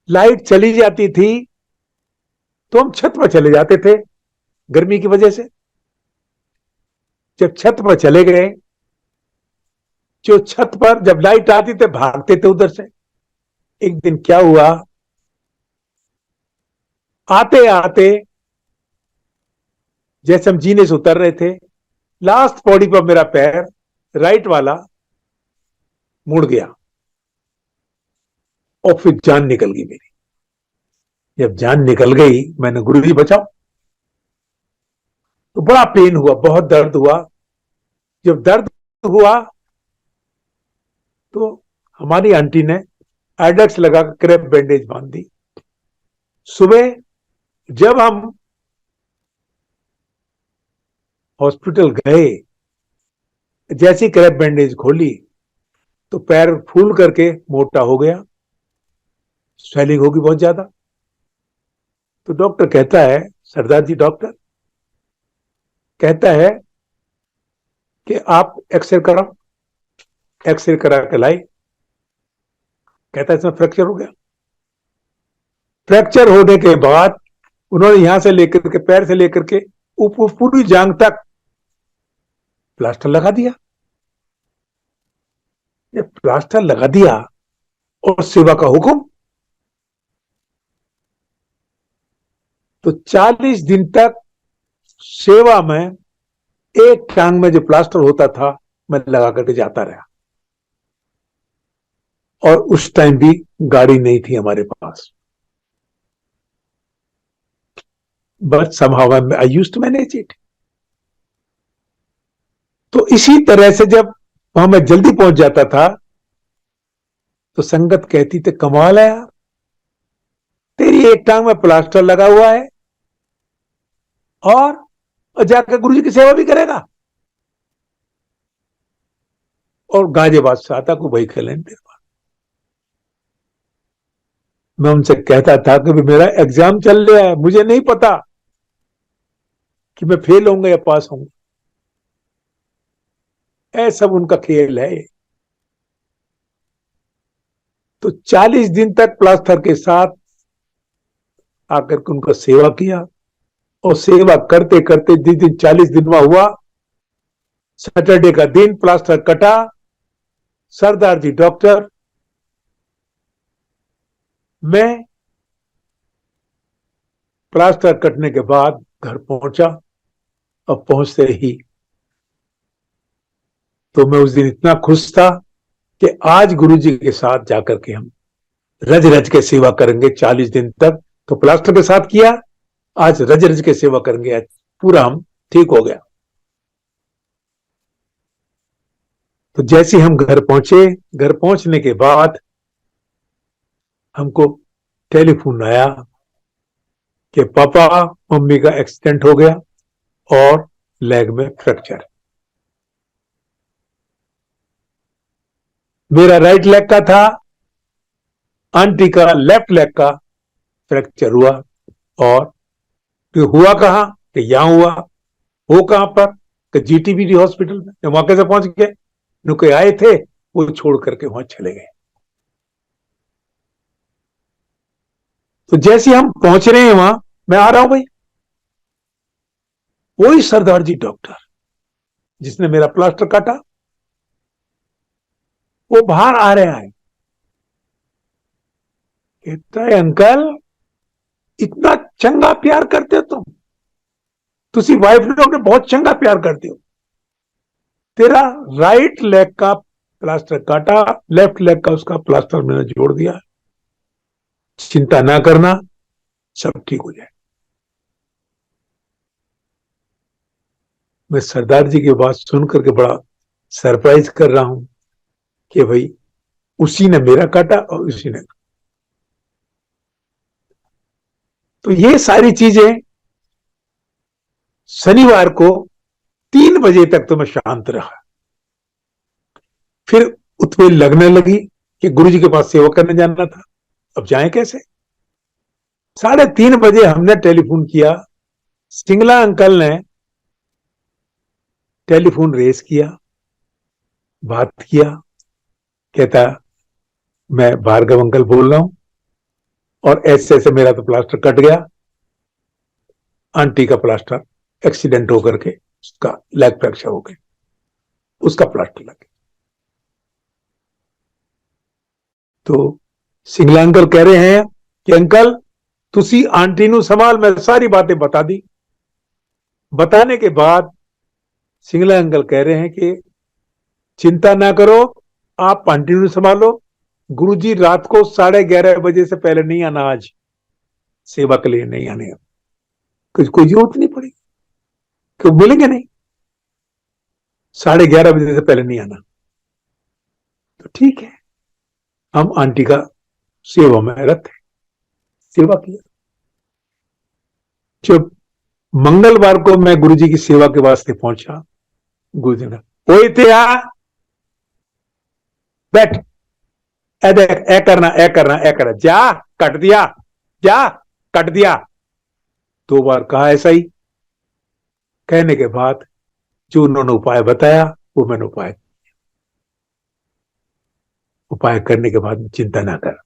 लाइट चली जाती थी तो हम छत पर चले जाते थे गर्मी की वजह से। जब छत पर चले गए, जो छत पर जब लाइट आती थे भागते थे उधर से। एक दिन क्या हुआ, आते आते जैसे हम जीने से उतर रहे थे, लास्ट पौड़ी पर मेरा पैर राइट वाला मुड़ गया और फिर जान निकल गई मेरी। जब जान निकल गई, मैंने गुरु जी बचाओ। तो बड़ा पेन हुआ, बहुत दर्द हुआ। जब दर्द हुआ तो हमारी आंटी ने एडेक्स लगा क्रैप बैंडेज बांध दी। सुबह जब हम हॉस्पिटल गए, जैसी क्रैप बैंडेज खोली तो पैर फूल करके मोटा हो गया, स्वेलिंग होगी बहुत ज्यादा। तो डॉक्टर कहता है, सरदार जी डॉक्टर कहता है कि आप एक्सरे कराओ। एक्सरे करा के लाई, कहता है इसमें फ्रैक्चर हो गया। फ्रैक्चर होने के बाद उन्होंने यहां से लेकर के, पैर से लेकर के ऊपर पूरी जांग तक प्लास्टर लगा दिया। जब प्लास्टर लगा दिया और सेवा का हुक्म, तो 40 दिन तक सेवा में एक टांग में जो प्लास्टर होता था मैं लगा करके जाता रहा। और उस टाइम भी गाड़ी नहीं थी हमारे पास, but somehow I used to manage it. तो इसी तरह से जब वहां मैं जल्दी पहुंच जाता था तो संगत कहती थी कमाल है यार, तेरी एक टांग में प्लास्टर लगा हुआ है और जाकर गुरु जी की सेवा भी करेगा। और गाजे बादशाह आता को भाई खेलें तेरे पास। मैं उनसे कहता था कि मेरा एग्जाम चल रहा है, मुझे नहीं पता कि मैं फेल होऊंगा या पास होऊंगा। सब उनका खेल है। तो 40 दिन तक प्लास्टर के साथ आकर के उनका सेवा किया, और सेवा करते करते जिस दिन 40 दिन में हुआ, सैटरडे का दिन प्लास्टर कटा। सरदार जी डॉक्टर, मैं प्लास्टर कटने के बाद घर पहुंचा, और पहुंचते ही तो मैं उस दिन इतना खुश था कि आज गुरु जी के साथ जाकर के हम रज रज के सेवा करेंगे 40 दिन तक। तो प्लास्टर के साथ किया, आज रज रज के सेवा करेंगे, आज पूरा हम ठीक हो गया। तो जैसे हम घर पहुंचे, घर पहुंचने के बाद हमको टेलीफोन आया कि पापा मम्मी का एक्सीडेंट हो गया और लेग में फ्रैक्चर। मेरा राइट लेग का था, आंटी का लेफ्ट लेग का फ्रैक्चर हुआ। और तो हुआ कहां कि यहां हुआ, हो कहां पर कि जीटीबी हॉस्पिटल में। वहां कैसे पहुंच गए, नुके आए थे वो छोड़ करके वहां चले गए। तो जैसे हम पहुंच रहे हैं वहां, मैं आ रहा हूं भाई, वही सरदार जी डॉक्टर जिसने मेरा प्लास्टर काटा, वो बाहर आ रहा है। कहता है अंकल इतना चंगा प्यार करते हो तुसी वाइफ लोग ने बहुत चंगा प्यार करते हो। तेरा राइट लेग का प्लास्टर काटा, लेफ्ट लेग का उसका प्लास्टर मैंने जोड़ दिया, चिंता ना करना, सब ठीक हो जाए। मैं सरदार जी की बात सुनकर के बड़ा सरप्राइज कर रहा हूं कि भाई उसी ने मेरा काटा और उसी ने। तो ये सारी चीजें, शनिवार को 3 बजे तक तो मैं शांत रहा। फिर उत्पीड़ लगने लगी कि गुरुजी के पास सेवा करने जाना था, अब जाएं कैसे। 3:30 बजे हमने टेलीफोन किया, सिंगला अंकल ने टेलीफोन रेस किया, बात किया। कहता मैं भार्गव अंकल बोल रहा हूं और ऐसे ऐसे मेरा तो प्लास्टर कट गया, आंटी का प्लास्टर एक्सीडेंट होकर के उसका लेग फ्रैक्चर हो गया, उसका प्लास्टर लग गया। तो सिंगला अंकल कह रहे हैं कि अंकल तुसी आंटी नु संभाल, मैं सारी बातें बता दी। बताने के बाद सिंगला अंकल कह रहे हैं कि चिंता ना करो, आप आंटी नु संभालो, गुरुजी रात को 11:30 बजे से पहले नहीं आना, आज सेवा के लिए नहीं आने, कुछ कोई जरूरत नहीं पड़ेगी, क्यों मिलेंगे नहीं, 11:30 बजे से पहले नहीं आना। तो ठीक है, हम आंटी का सेवा में रत है, सेवा किया। जब मंगलवार को मैं गुरुजी की सेवा के वास्ते पहुंचा, गुरुजी ने ओए थे बैठ, ए देख, ए करना ए करना ए करना, जा कट दिया, जा कट दिया। 2 बार कहा ऐसा ही। कहने के बाद जो उन्होंने उपाय बताया वो मैंने उपाय करने के बाद चिंता ना कर,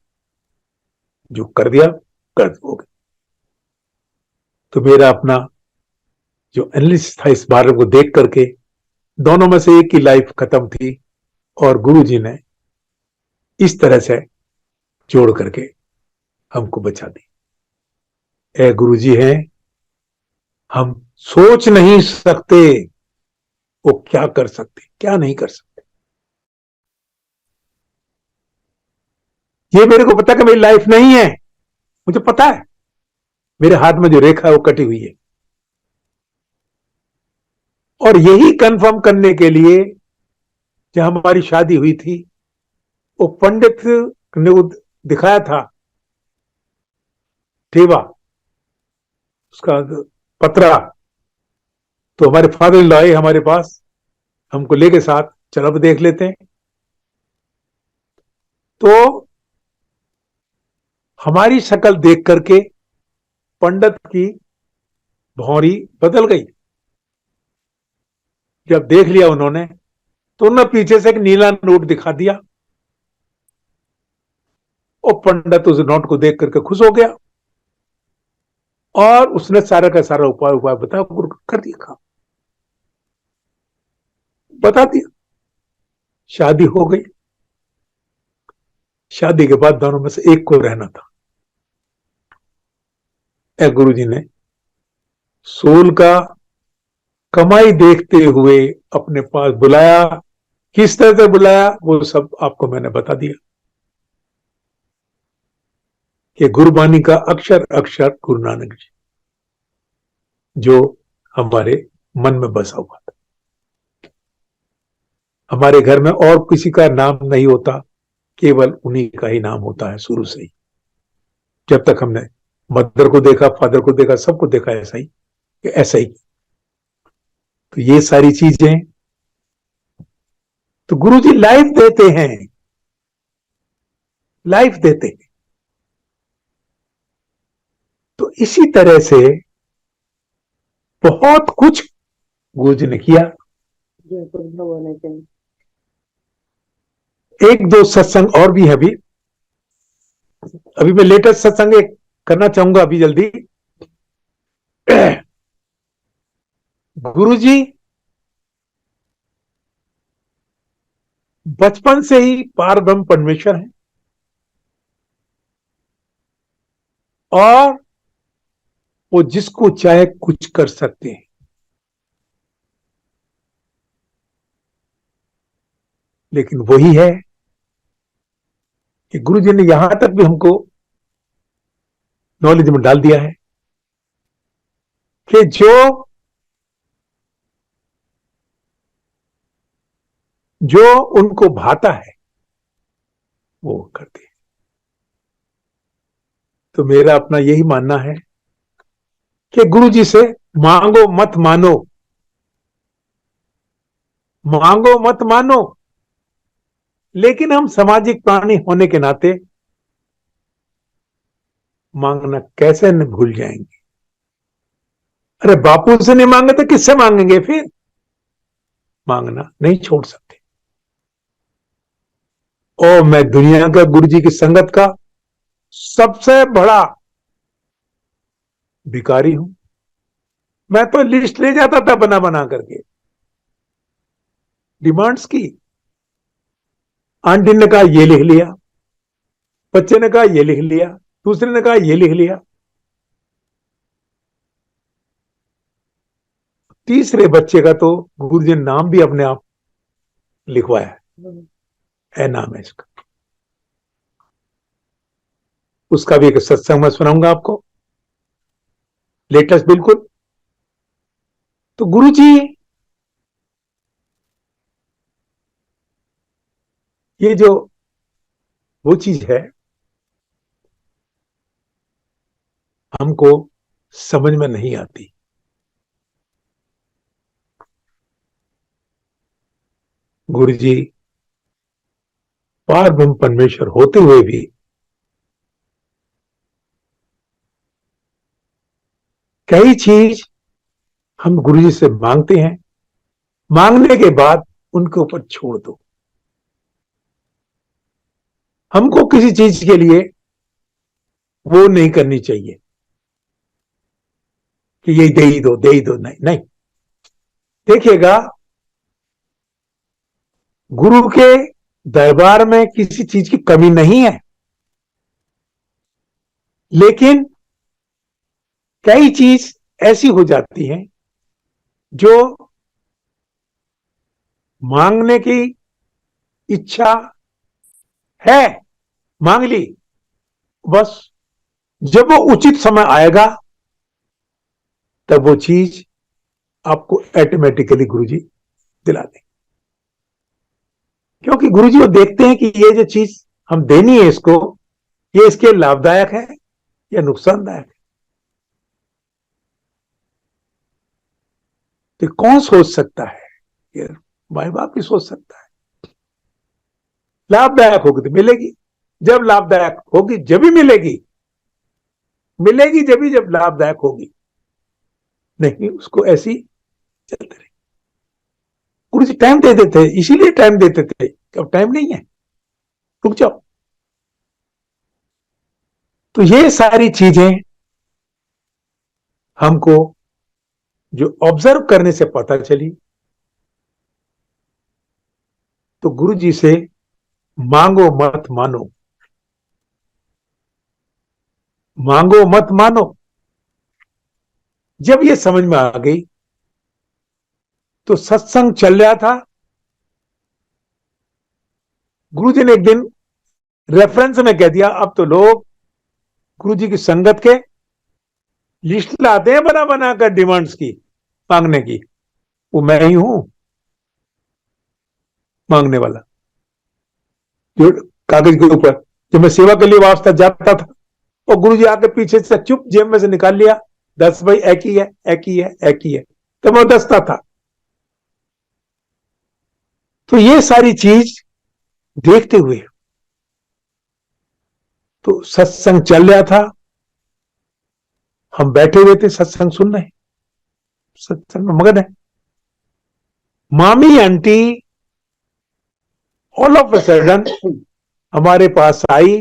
जो कर दिया कर हो गया। तो मेरा अपना जो एनालिसिस था इस बारे को देख करके, दोनों में से एक की लाइफ खत्म थी और गुरुजी ने इस तरह से जोड़ करके हमको बचा दी। ए गुरुजी हैं, हम सोच नहीं सकते वो क्या कर सकते क्या नहीं कर सकते। ये मेरे को पता कि मेरी लाइफ नहीं है, मुझे पता है मेरे हाथ में जो रेखा है वो कटी हुई है। और यही कंफर्म करने के लिए जब हमारी शादी हुई थी, वो पंडित ने वो दिखाया था ठेवा, उसका पतरा। तो हमारे फादर इन लॉ आए हमारे पास, हमको लेके साथ, चलो अब देख लेते हैं। तो हमारी शक्ल देख करके पंडित की भौरी बदल गई। जब देख लिया उन्होंने, तो उन्होंने पीछे से एक नीला नोट दिखा दिया और पंडित उस नोट को देख करके खुश हो गया और उसने सारा का सारा उपाय बता कर दिया, काम बता दिया। शादी हो गई। शादी के बाद दोनों में से एक को रहना था। गुरुजी ने सोल का कमाई देखते हुए अपने पास बुलाया। किस तरह से बुलाया वो सब आपको मैंने बता दिया। कि गुरबानी का अक्षर अक्षर गुरु नानक जी जो हमारे मन में बसा हुआ था। हमारे घर में और किसी का नाम नहीं होता, केवल उन्हीं का ही नाम होता है शुरू से ही। जब तक हमने मदर को देखा, फादर को देखा, सबको देखा ऐसा ही कि ऐसा ही। तो ये सारी चीजें तो गुरुजी लाइफ देते हैं, लाइफ देते हैं। तो इसी तरह से बहुत कुछ गुरुजी ने किया। एक दो सत्संग और भी है अभी। अभी मैं लेटेस्ट सत्संग एक करना चाहूंगा अभी जल्दी। गुरुजी बचपन से ही पार ब्रह्म परमेश्वर है और वो जिसको चाहे कुछ कर सकते हैं। लेकिन वही है कि गुरुजी ने यहां तक भी हमको नॉलेज में डाल दिया है कि जो उनको भाता है वो करते हैं। तो मेरा अपना यही मानना है कि गुरुजी से मांगो मत मानो, मांगो मत मानो, लेकिन हम सामाजिक प्राणी होने के नाते मांगना कैसे न भूल जाएंगे। अरे बापू से नहीं मांगे तो किससे मांगेंगे? फिर मांगना नहीं छोड़ सकते। और मैं दुनिया का गुरुजी की संगत का सबसे बड़ा भिखारी हूं। मैं तो लिस्ट ले जाता था बना बना करके, डिमांड्स की। आंटी ने कहा ये लिख लिया, बच्चे ने कहा ये लिख लिया, दूसरे ने कहा ये लिख लिया, तीसरे बच्चे का तो गुरुजी ने नाम भी अपने आप लिखवाया है, नाम है इसका। उसका भी एक सत्संग मैं सुनाऊंगा आपको, लेटेस्ट बिल्कुल। तो गुरुजी ये जो वो चीज है हमको समझ में नहीं आती। गुरुजी पार ब्रह्म परमेश्वर होते हुए भी कई चीज हम गुरुजी से मांगते हैं, मांगने के बाद उनके ऊपर छोड़ दो। हमको किसी चीज के लिए वो नहीं करनी चाहिए कि ये दे ही दो, दे ही दो। नहीं नहीं, देखिएगा गुरु के दरबार में किसी चीज की कमी नहीं है, लेकिन कई चीज ऐसी हो जाती हैं जो मांगने की इच्छा है, मांग ली, बस जब वो उचित समय आएगा तब वो चीज आपको ऑटोमेटिकली गुरुजी दिला देंगे। क्योंकि गुरुजी वो देखते हैं कि ये जो चीज हम देनी है इसको, ये इसके लाभदायक है या नुकसानदायक है। तो कौन सोच सकता है? ये माई बाप ही सोच सकता है। लाभदायक होगी तो मिलेगी, जब लाभदायक होगी जब ही मिलेगी, मिलेगी जब ही जब लाभदायक होगी, नहीं उसको ऐसी चलते रहे। गुरुजी टाइम दे देते, इसीलिए टाइम देते थे। अब टाइम नहीं है, रुक जाओ। तो ये सारी चीजें हमको जो ऑब्जर्व करने से पता चली। तो गुरुजी से मांगो मत मानो, मांगो मत मानो। जब ये समझ में आ गई तो सत्संग चल रहा था। गुरुजी ने एक दिन रेफरेंस में कह दिया अब तो लोग गुरु जी की संगत के लिस्ट लाते हैं बना बना कर डिमांड्स की, मांगने की। वो मैं ही हूं मांगने वाला, जो कागज के ऊपर। जब मैं सेवा के लिए वापस जाता था और गुरु जी आके पीछे से चुप जेब में से निकाल लिया, 10 भाई एक ही है, एक ही है, एक ही है, तो मैं दसता था। तो ये सारी चीज देखते हुए तो सत्संग चल रहा था, हम बैठे हुए थे सत्संग सुन रहे, सत्संग में मगन है। मामी aunty all of a sudden हमारे पास आई,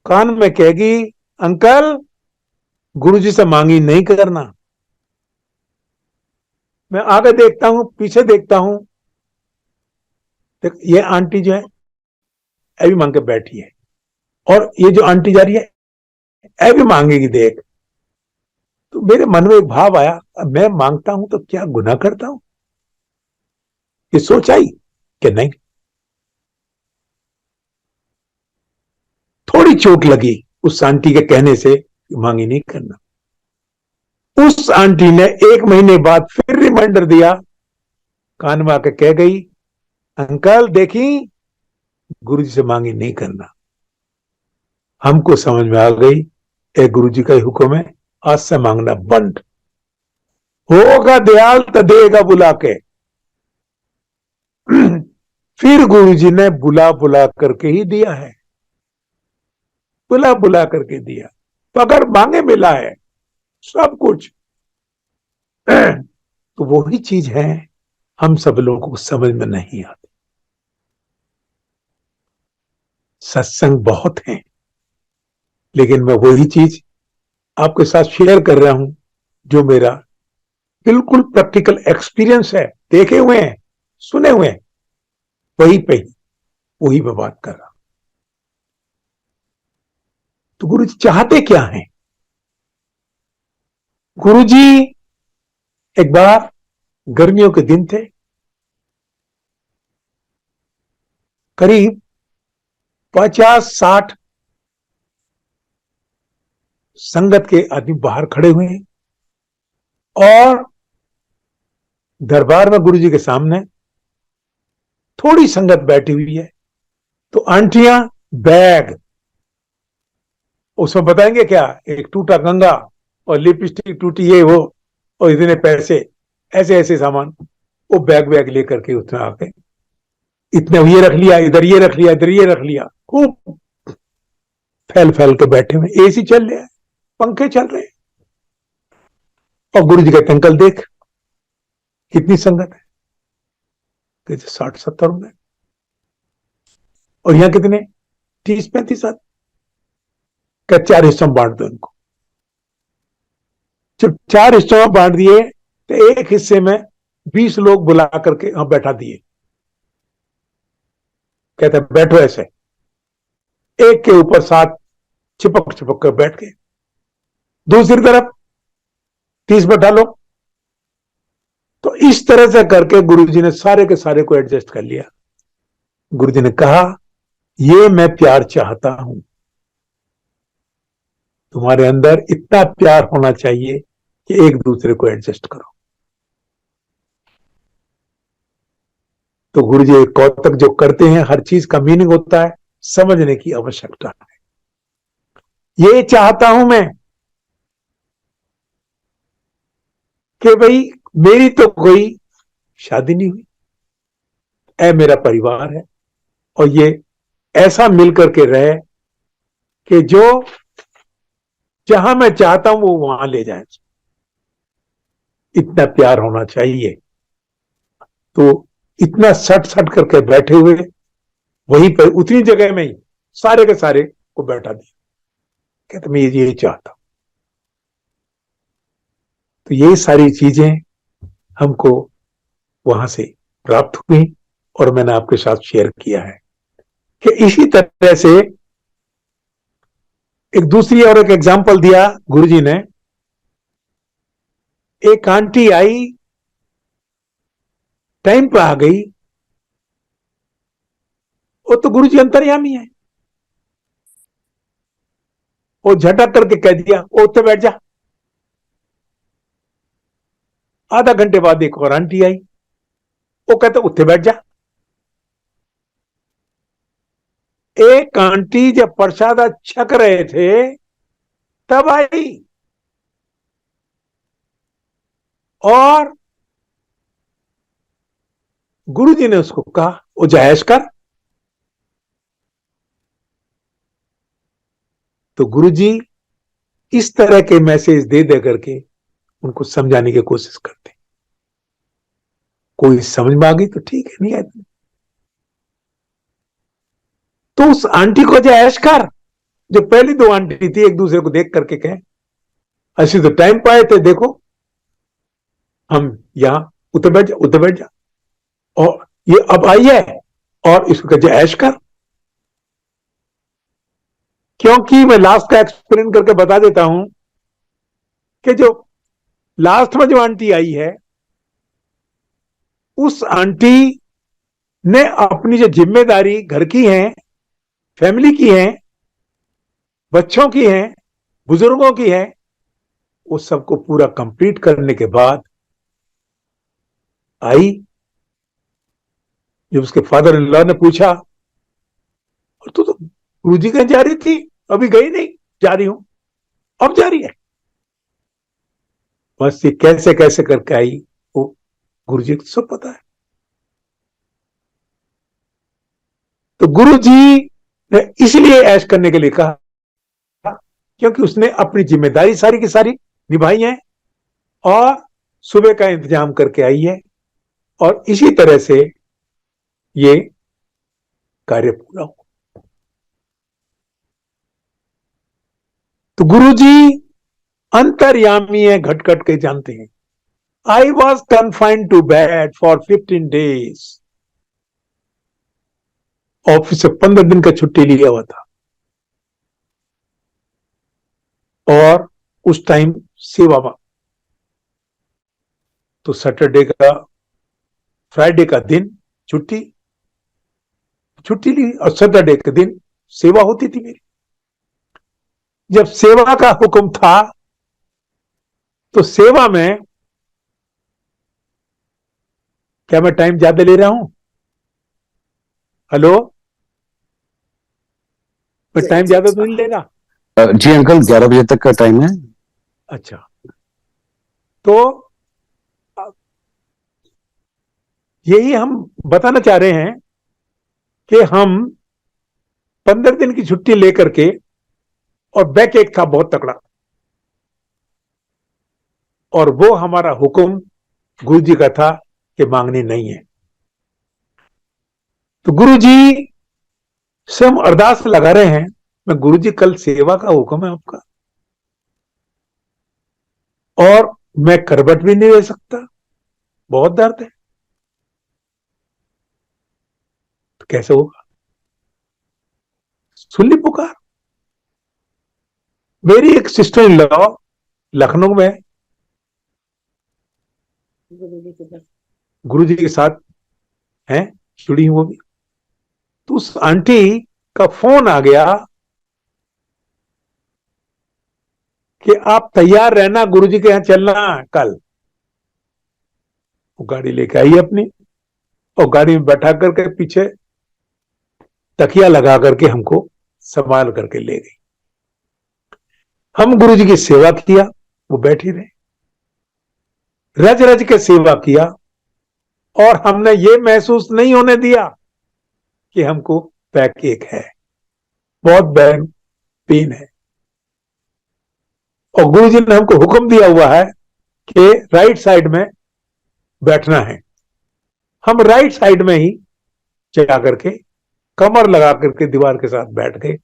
कान में कहेगी, अंकल गुरुजी से मांगी नहीं करना। मैं आगे देखता हूं, पीछे देखता हूं, ये आंटी जो है अभी मांग के बैठी है, और ये जो आंटी जा रही है अभी मांगेगी देख। तो मेरे मन में एक भाव आया, अब मैं मांगता हूं तो क्या गुनाह करता हूं? ये सोच आई कि नहीं, थोड़ी चोट लगी उस आंटी के कहने से, मांगी नहीं करना। उस आंटी ने 1 महीने बाद फिर रिमाइंडर दिया, कान में आके कह गई, अंकल देखी गुरुजी से मांगी नहीं करना। हमको समझ में आ गई, ए गुरुजी का ही हुक्म है, आज से मांगना बंद। होगा दयाल तो देगा बुला के। फिर गुरुजी ने बुला बुला करके ही दिया है, बुला बुला करके दिया। तो अगर मांगे मिला है सब कुछ, तो वही चीज है हम सब लोगों को समझ में नहीं आती। सत्संग बहुत है, लेकिन मैं वही चीज आपके साथ शेयर कर रहा हूं जो मेरा बिल्कुल प्रैक्टिकल एक्सपीरियंस है, देखे हुए हैं, सुने हुए हैं, वही पे ही वही मैं बात कर रहा हूं। तो गुरु जी चाहते क्या है? गुरु जी एक बार गर्मियों के दिन थे, करीब 50-60 संगत के आदमी बाहर खड़े हुए हैं, और दरबार में गुरु जी के सामने थोड़ी संगत बैठी हुई है। तो आंटियां बैग, उसमें बताएंगे क्या, एक टूटा कंगा और लिपस्टिक टूटी, ये वो, और इतने पैसे, ऐसे ऐसे सामान, वो बैग बैग लेकर के उसने आके इतने ये रख लिया, इधर ये रख लिया, इधर ये रख लिया, खूब फैल फैल के बैठे हुए। एसी चल रहा है, पंखे चल रहे हैं, और गुरु जी कहते अंकल देख कितनी संगत है, कहते 60-70 में, और यहां कितने, 30-35 आदमी, क्या 4 हिस्सों में बांट दो इनको। जब 4 हिस्सों में बांट दिए तो एक हिस्से में 20 लोग बुला करके यहां बैठा दिए, कहते बैठो ऐसे, एक के ऊपर 7 चिपक चिपक कर बैठ गए। दूसरी तरफ 30 बैठा लो। तो इस तरह से करके गुरुजी ने सारे के सारे को एडजस्ट कर लिया। गुरुजी ने कहा, ये मैं प्यार चाहता हूं, तुम्हारे अंदर इतना प्यार होना चाहिए कि एक दूसरे को एडजस्ट करो। तो गुरुजी कौतक जो करते हैं, हर चीज का मीनिंग होता है, समझने की आवश्यकता है। ये चाहता हूं मैं कि भाई मेरी तो कोई शादी नहीं हुई, ऐ मेरा परिवार है, और ये ऐसा मिलकर के रहे कि जो जहां मैं चाहता हूं वो वहां ले जाए, इतना प्यार होना चाहिए। तो इतना सट सट करके बैठे हुए, वहीं पर उतनी जगह में ही सारे के सारे को बैठा दिया, कहते मैं ये चाहता हूं। तो ये सारी चीजें हमको वहां से प्राप्त हुई, और मैंने आपके साथ शेयर किया है कि इसी तरह से एक दूसरी और एक एग्जांपल दिया गुरुजी ने। एक आंटी आई, टाइम पे आ गई, वो तो गुरुजी अंतर्यामी है, वो झटक करके कह दिया, वो उत्ते बैठ जा। आधा घंटे बाद एक और आंटी आई, वो कहते उत्ते बैठ जा। एक आंटी जब प्रसाद छक रहे थे तब आई, और गुरुजी ने उसको कहा वो जायज कर। तो गुरुजी इस तरह के मैसेज दे दे करके उनको समझाने की कोशिश करते। कोई समझ में आ गई तो ठीक है, नहीं आती तो उस आंटी को जायज कर। जो पहली दो आंटी थी एक दूसरे को देख करके कहे, ऐसी तो टाइम पाए थे, देखो हम यहां, उतर बैठ जा, उतर बैठ जा, और ये अब आई है और इसको कहे जायज कर। क्योंकि मैं लास्ट का एक्सप्लेन करके बता देता हूं कि जो लास्ट में जो आंटी आई है, उस आंटी ने अपनी जो जिम्मेदारी घर की है, फैमिली की है, बच्चों की है, बुजुर्गों की है, वो सबको पूरा कंप्लीट करने के बाद आई। जब उसके फादर इन लॉ ने पूछा, और तू तो गुरुजी कहीं जा रही थी, अभी गई नहीं? जा रही हूं। अब जा रही है? बस ये कैसे कैसे करके आई वो गुरुजी को सब पता है। तो गुरुजी ने इसलिए ऐश करने के लिए कहा क्योंकि उसने अपनी जिम्मेदारी सारी की सारी निभाई है और सुबह का इंतजाम करके आई है, और इसी तरह से ये कार्य पूरा हो। तो गुरुजी अंतर्यामी है, घट घट के जानते हैं। I was confined to bed for 15 days। Office से 15 दिन का छुट्टी लिया हुआ था, और उस टाइम सेवा में, तो सैटरडे का, फ्राइडे का दिन छुट्टी ली, और सैटरडे के दिन सेवा होती थी मेरी। जब सेवा का हुक्म था तो सेवा में, क्या मैं टाइम ज्यादा ले रहा हूं? हेलो, मैं टाइम ज्यादा तो नहीं ले रहा? जी अंकल, 11 बजे तक का टाइम है। अच्छा, तो यही हम बताना चाह रहे हैं कि हम 15 दिन की छुट्टी लेकर के, और बैक एक था बहुत तकड़ा, और वो हमारा हुक्म गुरु जी का था कि मांगनी नहीं है। तो गुरु जी से हम अरदास लगा रहे हैं, मैं गुरु जी कल सेवा का हुक्म है आपका, और मैं करबट भी नहीं रह सकता, बहुत दर्द है, तो कैसे होगा? सुन ली पुकार। मेरी एक सिस्टर इन लॉ लखनऊ में गुरु जी के साथ हैं, जुड़ी हुई वो भी। तो उस आंटी का फोन आ गया कि आप तैयार रहना, गुरु जी के यहां चलना कल। वो गाड़ी लेके आई अपनी, और गाड़ी में बैठा करके पीछे तकिया लगा करके हमको संभाल करके ले गई। हम गुरु जी की सेवा किया, वो बैठी रहे, रज रज के सेवा किया, और हमने ये महसूस नहीं होने दिया कि हमको बैक एक है, बहुत बैक पेन है। और गुरु जी ने हमको हुक्म दिया हुआ है कि राइट साइड में बैठना है। हम राइट साइड में ही जा करके कमर लगा करके दीवार के साथ बैठ गए।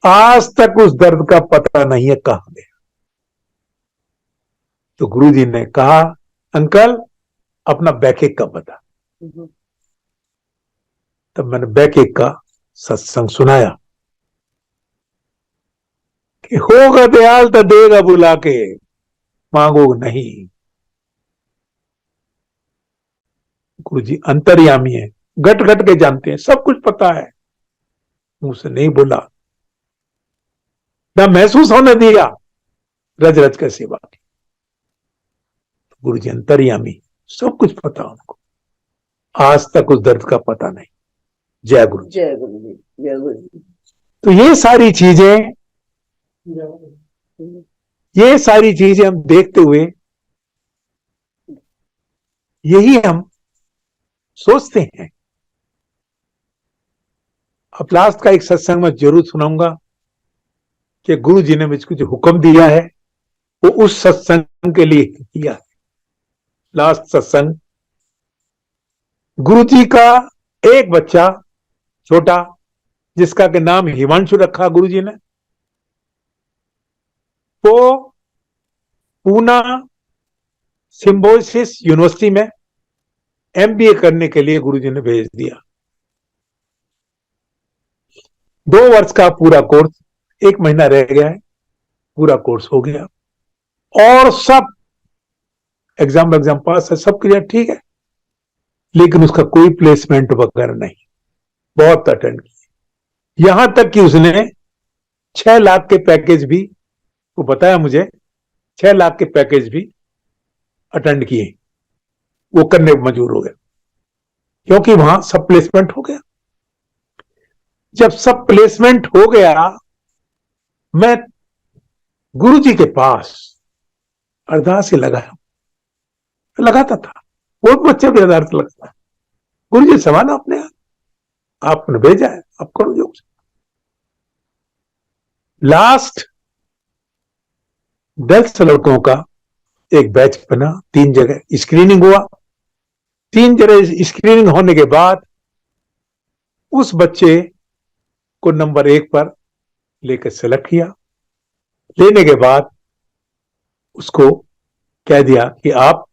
आज तक उस दर्द का पता नहीं है कहां गया। तो गुरु जी ने कहा, अंकल अपना बैकएक का बता। तब मैंने बैकएक का सत्संग सुनाया कि होगा दयाल तो देगा बुला के, मांगो नहीं। गुरु जी अंतर्यामी है, घट घट के जानते हैं, सब कुछ पता है, मुंह से नहीं बोला। ना महसूस होने दिया रज रज कर सेवा की। गुरु जी अंतर्यामी, सब कुछ पता उनको, आज तक उस दर्द का पता नहीं। जय गुरु जी। जय गुरु जी, जय गुरु जी। तो ये सारी चीजें हम देखते हुए यही हम सोचते हैं। अब लास्ट का एक सत्संग में जरूर सुनाऊंगा कि गुरु जी ने मुझको जो हुक्म दिया है वो उस सत्संग के लिए किया है। लास्ट सत्संग, गुरु जी का एक बच्चा छोटा जिसका के नाम हिमांशु रखा गुरु जी ने, वो पूना सिम्बोसिस यूनिवर्सिटी में एमबीए करने के लिए गुरु जी ने भेज दिया। 2 वर्ष का पूरा कोर्स, 1 महीना रह गया है, पूरा कोर्स हो गया और सब एग्जाम पास है, सब क्लियर ठीक है, लेकिन उसका कोई प्लेसमेंट वगैरह नहीं। बहुत अटेंड किया, यहां तक कि उसने 6 लाख के पैकेज भी, वो बताया मुझे, 6 लाख के पैकेज भी अटेंड किए, वो करने पर मजबूर हो गया क्योंकि वहां सब प्लेसमेंट हो गया। जब सब प्लेसमेंट हो गया, मैं गुरु जी के पास अरदास से लगाता था, बहुत बच्चे भी अरदास लगता है, गुरु जी सवाल अपने आपने भेजा है, आप करो जो। लास्ट 10 लड़कों का एक बैच बना, 3 जगह स्क्रीनिंग हुआ, 3 जगह स्क्रीनिंग होने के बाद उस बच्चे को नंबर 1 पर लेकर सेलेक्ट किया। लेने के बाद उसको कह दिया कि आप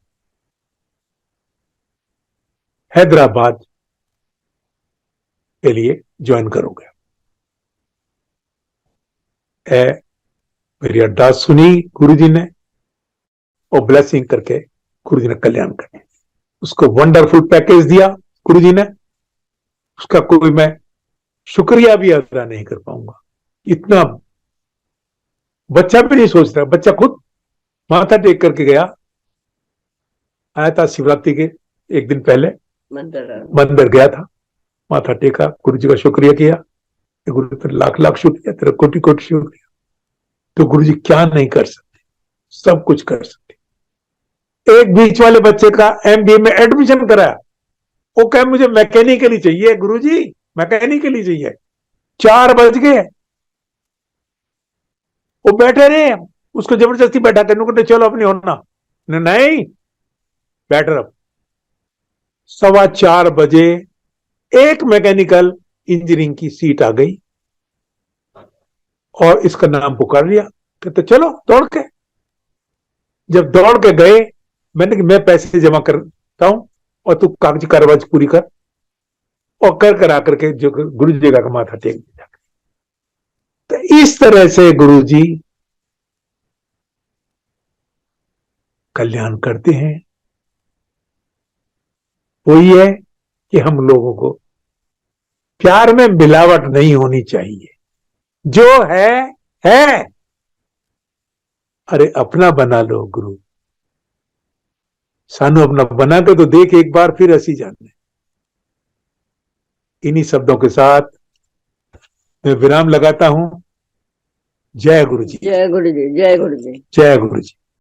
हैदराबाद के लिए ज्वाइन करोगे। मेरी अरदास सुनी गुरु जी ने और ब्लेसिंग करके गुरु जी ने कल्याण कर, उसको वंडरफुल पैकेज दिया गुरु जी ने, उसका कोई मैं शुक्रिया भी अदा नहीं कर पाऊंगा। इतना बच्चा भी नहीं सोच रहा, बच्चा खुद माथा टेक करके गया, आया था शिवरात्रि के 1 दिन पहले, मंदिर गया था, माथा टेका, गुरु जी का शुक्रिया किया, गुरु तेरा लाख लाख शुक्रिया, तेरा कोटि कोटि शुक्रिया। तो गुरु जी क्या नहीं कर सकते, सब कुछ कर सकते। एक बीच वाले बच्चे का एमबीए में एडमिशन कराया, वो कहे मुझे मैकेनिकली चाहिए गुरु जी, मैकेनिकली चाहिए। 4 बज गए, वो बैठे रहे, उसको जबरदस्ती बैठा करने, चलो अपनी होना नहीं, बैठ रहा। 4:15 बजे एक मैकेनिकल इंजीनियरिंग की सीट आ गई और इसका नाम पुकार लिया, कहते चलो दौड़ के। जब दौड़ के गए, मैंने कि मैं पैसे जमा करता हूं और तू कागजी कार्रवाई पूरी कर, और कर आकर के जो गुरु जी का माथा टेक दिया। तो इस तरह से गुरु जी कल्याण करते हैं। वही है कि हम लोगों को प्यार में मिलावट नहीं होनी चाहिए, जो है। अरे अपना बना लो गुरु, सानू अपना बना के तो देख एक बार, फिर हंसी जाने। इन्हीं शब्दों के साथ मैं विराम लगाता हूं। जय गुरु जी, जय गुरु जी, जय गुरु जी, जय गुरु जी।